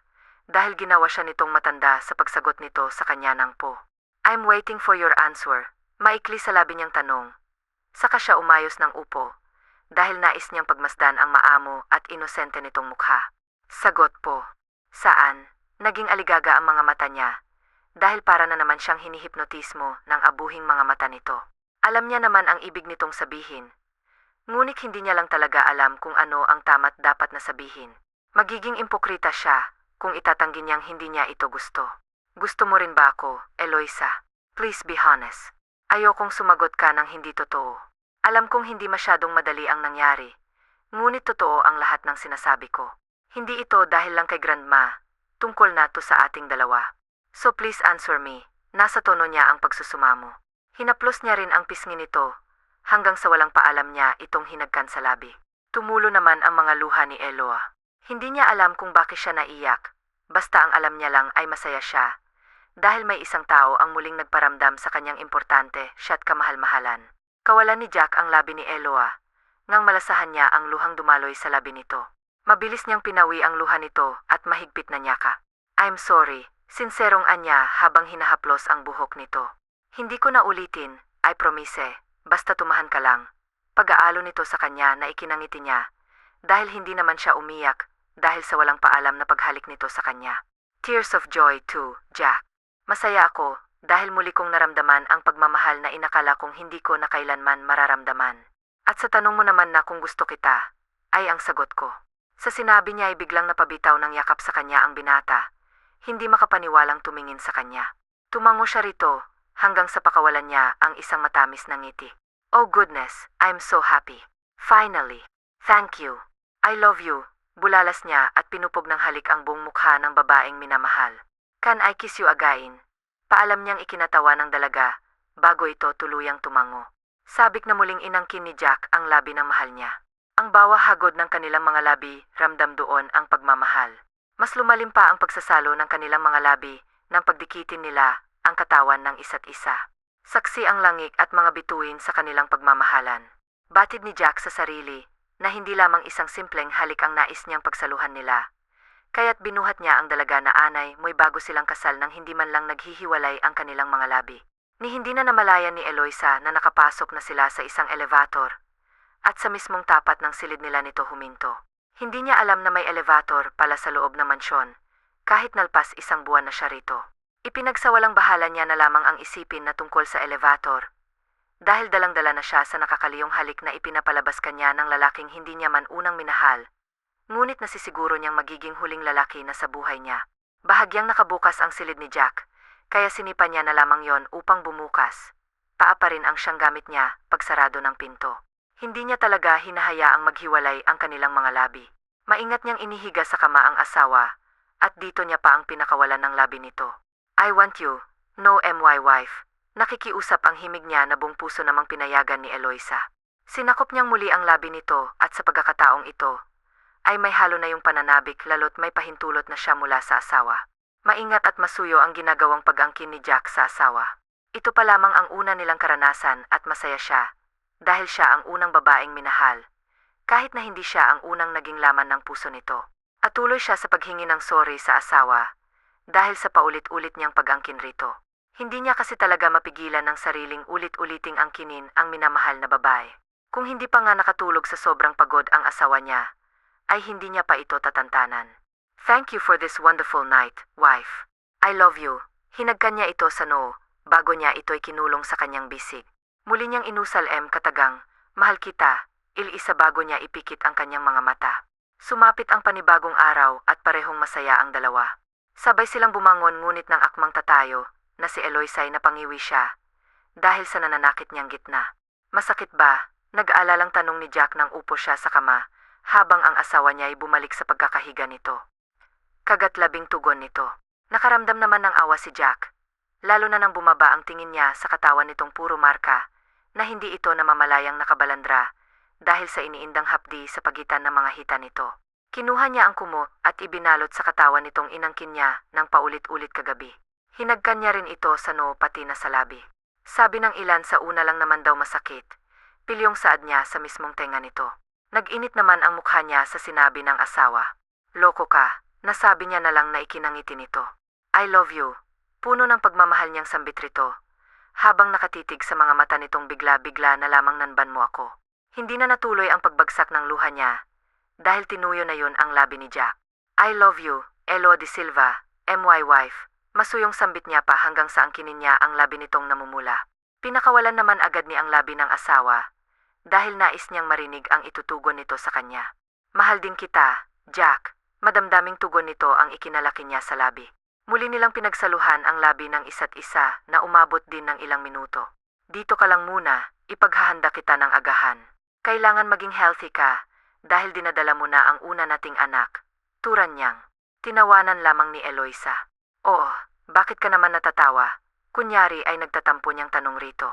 dahil ginawa siya nitong matanda sa pagsagot nito sa kanya ng po. I'm waiting for your answer. Maikli sa labi niyang tanong. Saka siya umayos ng upo, dahil nais niyang pagmasdan ang maamo at inosente nitong mukha. Sagot po. Saan? Naging aligaga ang mga mata niya, dahil para na naman siyang hinihipnotismo ng abuhing mga mata nito. Alam niya naman ang ibig nitong sabihin. Ngunit hindi niya lang talaga alam kung ano ang tama't dapat na sabihin. Magiging impokrita siya kung itatanggi niyang hindi niya ito gusto. Gusto mo rin ba ako, Eloisa? Please be honest. Ayokong sumagot ka ng hindi totoo. Alam kong hindi masyadong madali ang nangyari, ngunit totoo ang lahat ng sinasabi ko. Hindi ito dahil lang kay Grandma, tungkol na to sa ating dalawa. So please answer me, Nasa tono niya ang pagsusumamo. Hinaplos niya rin ang pisngi nito, hanggang sa walang paalam niya itong hinagkan sa labi. Tumulo naman ang mga luha ni Eloa. Hindi niya alam kung bakit siya naiyak, basta ang alam niya lang ay masaya siya, dahil may isang tao ang muling nagparamdam sa kanyang importante siya't kamahal-mahalan. Kawalan ni Jack ang labi ni Eloa, ngang malasahan niya ang luhang dumaloy sa labi nito. Mabilis niyang pinawi ang luha nito at mahigpit na niyaka. I'm sorry, sinserong anya habang hinahaplos ang buhok nito. Hindi ko na ulitin, I promise, basta tumahan ka lang. Pag-aalo nito sa kanya na ikinangiti niya, dahil hindi naman siya umiyak, dahil sa walang paalam na paghalik nito sa kanya. Tears of joy too, Jack. Masaya ako, dahil muli kong naramdaman ang pagmamahal na inakala kong hindi ko na kailanman mararamdaman. At sa tanong mo naman na kung gusto kita, ay ang sagot ko. Sa sinabi niya ay biglang napabitaw ng yakap sa kanya ang binata, hindi makapaniwalang tumingin sa kanya. Tumango siya rito, hanggang sa pakawalan niya ang isang matamis na ngiti. Oh goodness, I'm so happy. Finally. Thank you. I love you. Bulalas niya at pinupog ng halik ang buong mukha ng babaeng minamahal. Can I kiss you again? Paalam niyang ikinatawa ng dalaga, bago ito tuluyang tumango. Sabik na muling inangkin ni Jack ang labi ng mahal niya. Ang bawa hagod ng kanilang mga labi, ramdam doon ang pagmamahal. Mas lumalim pa ang pagsasalo ng kanilang mga labi nang pagdikitin nila ang katawan ng isa't isa. Saksi ang langik at mga bituin sa kanilang pagmamahalan. Batid ni Jack sa sarili na hindi lamang isang simpleng halik ang nais niyang pagsaluhan nila. Kaya't binuhat niya ang dalaga na anay mo'y bago silang kasal nang hindi man lang naghihiwalay ang kanilang mga labi. Ni hindi na namalayan ni Eloisa na nakapasok na sila sa isang elevator at sa mismong tapat ng silid nila nito huminto. Hindi niya alam na may elevator pala sa loob ng mansyon, kahit nalpas isang buwan na siya rito. Ipinagsawalang bahala niya na lamang ang isipin na tungkol sa elevator, dahil dalang-dala na siya sa nakakaliyong halik na ipinapalabas kanya ng lalaking hindi niya man unang minahal, ngunit nasisiguro niyang magiging huling lalaki na sa buhay niya. Bahagyang nakabukas ang silid ni Jack, kaya sinipa niya na lamang yon upang bumukas. Paa pa rin ang siyang gamit niya pagsarado ng pinto. Hindi niya talaga hinahayaang maghiwalay ang kanilang mga labi. Maingat niyang inihiga sa kama ang asawa, at dito niya pa ang pinakawalan ng labi nito. I want you, no my wife. Nakikiusap ang himig niya na buong puso namang pinayagan ni Eloisa. Sinakop niyang muli ang labi nito at sa pagkakataong ito, ay may halo na yung pananabik lalo't may pahintulot na siya mula sa asawa. Maingat at masuyo ang ginagawang pag-angkin ni Jack sa asawa. Ito pa lamang ang una nilang karanasan at masaya siya, dahil siya ang unang babaeng minahal, kahit na hindi siya ang unang naging laman ng puso nito. At tuloy siya sa paghingi ng sorry sa asawa, dahil sa paulit-ulit niyang pag-angkin rito. Hindi niya kasi talaga mapigilan ng sariling ulit-uliting angkinin ang minamahal na babae. Kung hindi pa nga nakatulog sa sobrang pagod ang asawa niya, ay hindi niya pa ito tatantanan. Thank you for this wonderful night, wife. I love you. Hinagkan niya ito sa noo, bago niya ito'y kinulong sa kanyang bisig. Muli niyang inusal katagang, mahal kita, il-isa bago niya ipikit ang kanyang mga mata. Sumapit ang panibagong araw at parehong masaya ang dalawa. Sabay silang bumangon ngunit ng akmang tatayo na si Eloisa ay napangiwi siya dahil sa nananakit niyang gitna. Masakit ba? Nag-aalalang tanong ni Jack nang upo siya sa kama habang ang asawa niya ay bumalik sa pagkakahiga nito. Kagatlabing tugon nito. Nakaramdam naman ng awa si Jack, lalo na nang bumaba ang tingin niya sa katawan nitong puro marka na hindi ito namamalayang nakabalandra dahil sa iniindang hapdi sa pagitan ng mga hita nito. Kinuha niya ang kumo at ibinalot sa katawan nitong inangkin niya ng paulit-ulit kagabi. Hinagkan niya rin ito sa noo pati na sa labi. Sabi ng ilan sa una lang naman daw masakit, pilyong saad niya sa mismong tenga nito. Nag-init naman ang mukha niya sa sinabi ng asawa. Loko ka, nasabi niya na lang na ikinangiti nito. I love you. Puno ng pagmamahal niyang sambit rito, habang nakatitig sa mga mata nitong bigla-bigla na lamang nanban mo ako. Hindi na natuloy ang pagbagsak ng luha niya, dahil tinuyo na yun ang labi ni Jack. I love you, Elo de Silva, my wife. Masuyong sambit niya pa hanggang sa angkinin niya ang labi nitong namumula. Pinakawalan naman agad ni ang labi ng asawa, dahil nais niyang marinig ang itutugon nito sa kanya. Mahal din kita, Jack. Madamdaming tugon nito ang ikinalaki niya sa labi. Muli nilang pinagsaluhan ang labi ng isa't isa na umabot din ng ilang minuto. Dito ka lang muna, ipaghahanda kita ng agahan. Kailangan maging healthy ka, dahil dinadala mo na ang una nating anak. Turan niyang. Tinawanan lamang ni Eloisa. Oh, bakit ka naman natatawa? Kunyari ay nagtatampo niyang tanong rito.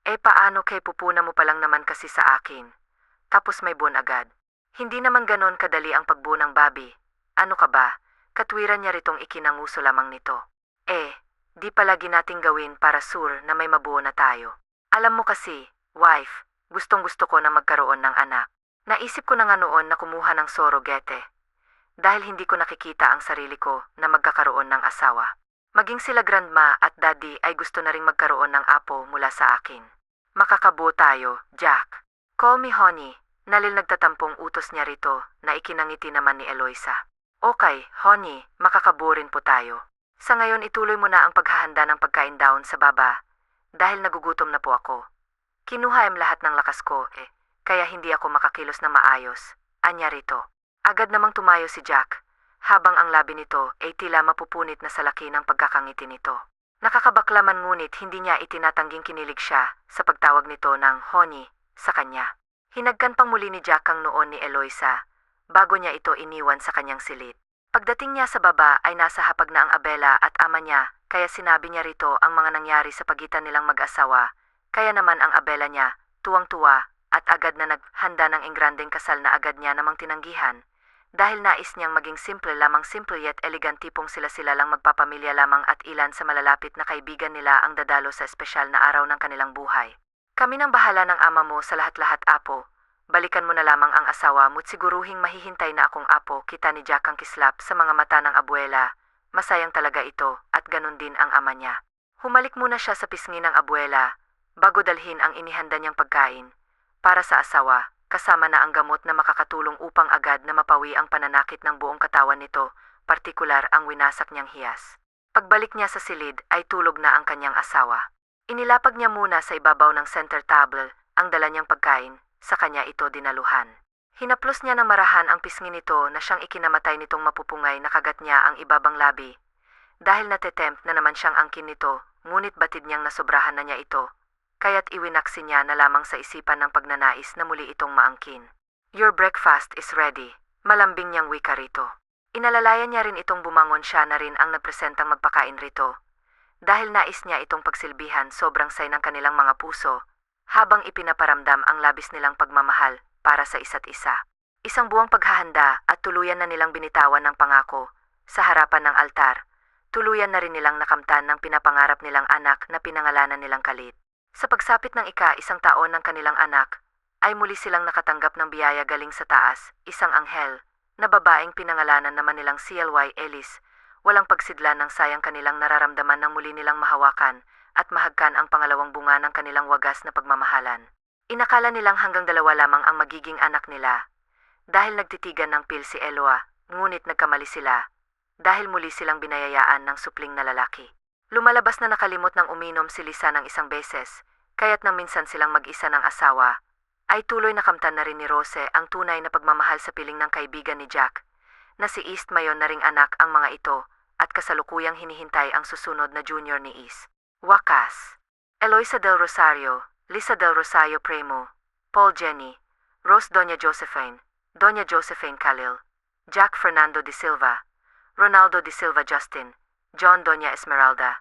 Paano kay pupuna mo palang naman kasi sa akin? Tapos may buwan agad. Hindi naman ganon kadali ang pagbuo ng babi. Ano ka ba? Katwiran niya ritong ikinanguso lamang nito. Di palagi nating gawin para sure na may mabuo na tayo. Alam mo kasi, wife, gustong-gusto ko na magkaroon ng anak. Naisip ko na nga noon na kumuha ng surrogate. Dahil hindi ko nakikita ang sarili ko na magkakaroon ng asawa. Maging sila grandma at daddy ay gusto na ring magkaroon ng apo mula sa akin. Makakabuo tayo, Jack. Call me honey. Nalil nagtatampong utos niya rito na ikinangiti naman ni Eloisa. Okay, honey, makakabuo rin po tayo. Sa ngayon ituloy mo na ang paghahanda ng pagkain down sa baba dahil nagugutom na po ako. Kinuha lahat ng lakas ko kaya hindi ako makakilos na maayos. Anya rito. Agad namang tumayo si Jack habang ang labi nito ay tila mapupunit na sa laki ng pagkakangiti nito. Nakakabaklaman ngunit hindi niya itinatangging kinilig siya sa pagtawag nito ng honey sa kanya. Hinagkan pang muli ni Jack ang noon ni Eloisa bago niya ito iniwan sa kanyang silid. Pagdating niya sa baba ay nasa hapag na ang Abela at ama niya kaya sinabi niya rito ang mga nangyari sa pagitan nilang mag-asawa. Kaya naman ang Abela niya tuwang-tuwa at agad na naghanda ng engrandeng kasal na agad niya namang tinanggihan. Dahil nais niyang maging simple yet elegant tipong sila lang magpapamilya lamang at ilan sa malalapit na kaibigan nila ang dadalo sa espesyal na araw ng kanilang buhay. Kami nang bahala ng ama mo sa lahat-lahat apo. Balikan mo na lamang ang asawa mo't siguruhing mahihintay na akong apo, kita ni Jack ang kislap sa mga mata ng abuela. Masayang talaga ito at ganun din ang ama niya. Humalik muna siya sa pisngi ng abuela bago dalhin ang inihanda niyang pagkain para sa asawa, kasama na ang gamot na makakatulong upang agad na mapawi ang pananakit ng buong katawan nito, partikular ang winasak niyang hiyas. Pagbalik niya sa silid ay tulog na ang kanyang asawa. Inilapag niya muna sa ibabaw ng center table ang dala niyang pagkain. Sa kanya ito dinaluhan. Hinaplos niya ng marahan ang pisngi nito na siyang ikinamatay nitong mapupungay na kagat niya ang ibabang labi. Dahil natetempt na naman siyang angkin nito, ngunit batid niyang nasobrahan na niya ito. Kaya't iwinaksi niya na lamang sa isipan ng pagnanais na muli itong maangkin. Your breakfast is ready. Malambing niyang wika rito. Inalalayan niya rin itong bumangon siya na rin ang nagpresentang magpakain rito. Dahil nais niya itong pagsilbihan sobrang say ng kanilang mga puso. Habang ipinaparamdam ang labis nilang pagmamahal para sa isa't isa. Isang buwang paghahanda at tuluyan na nilang binitawan ng pangako sa harapan ng altar. Tuluyan na rin nilang nakamtan ng pinapangarap nilang anak na pinangalanan nilang Kalit. Sa pagsapit ng ika-isang taon ng kanilang anak, ay muli silang nakatanggap ng biyaya galing sa taas, isang anghel, na babaeng pinangalanan naman nilang CLY Ellis. Walang pagsidlan ng sayang kanilang nararamdaman ng muli nilang mahawakan at mahagkan ang pangalawang bunga ng kanilang wagas na pagmamahalan. Inakala nilang hanggang dalawa lamang ang magiging anak nila. Dahil nagtitigan ng pil si Eloa, ngunit nagkamali sila. Dahil muli silang binayayaan ng supling na lalaki. Lumalabas na nakalimot ng uminom si Lisa ng isang beses, kaya't nang minsan silang mag-isa ng asawa, ay tuloy nakamtan na rin ni Rose ang tunay na pagmamahal sa piling ng kaibigan ni Jack, na si East Mayon na ring anak ang mga ito, at kasalukuyang hinihintay ang susunod na junior ni East. Wakas. Eloisa del Rosario, Lisa del Rosario Primo, Paul Jenny, Rose Doña Josephine Khalil, Jack Fernando de Silva, Ronaldo de Silva Justin, John Doña Esmeralda.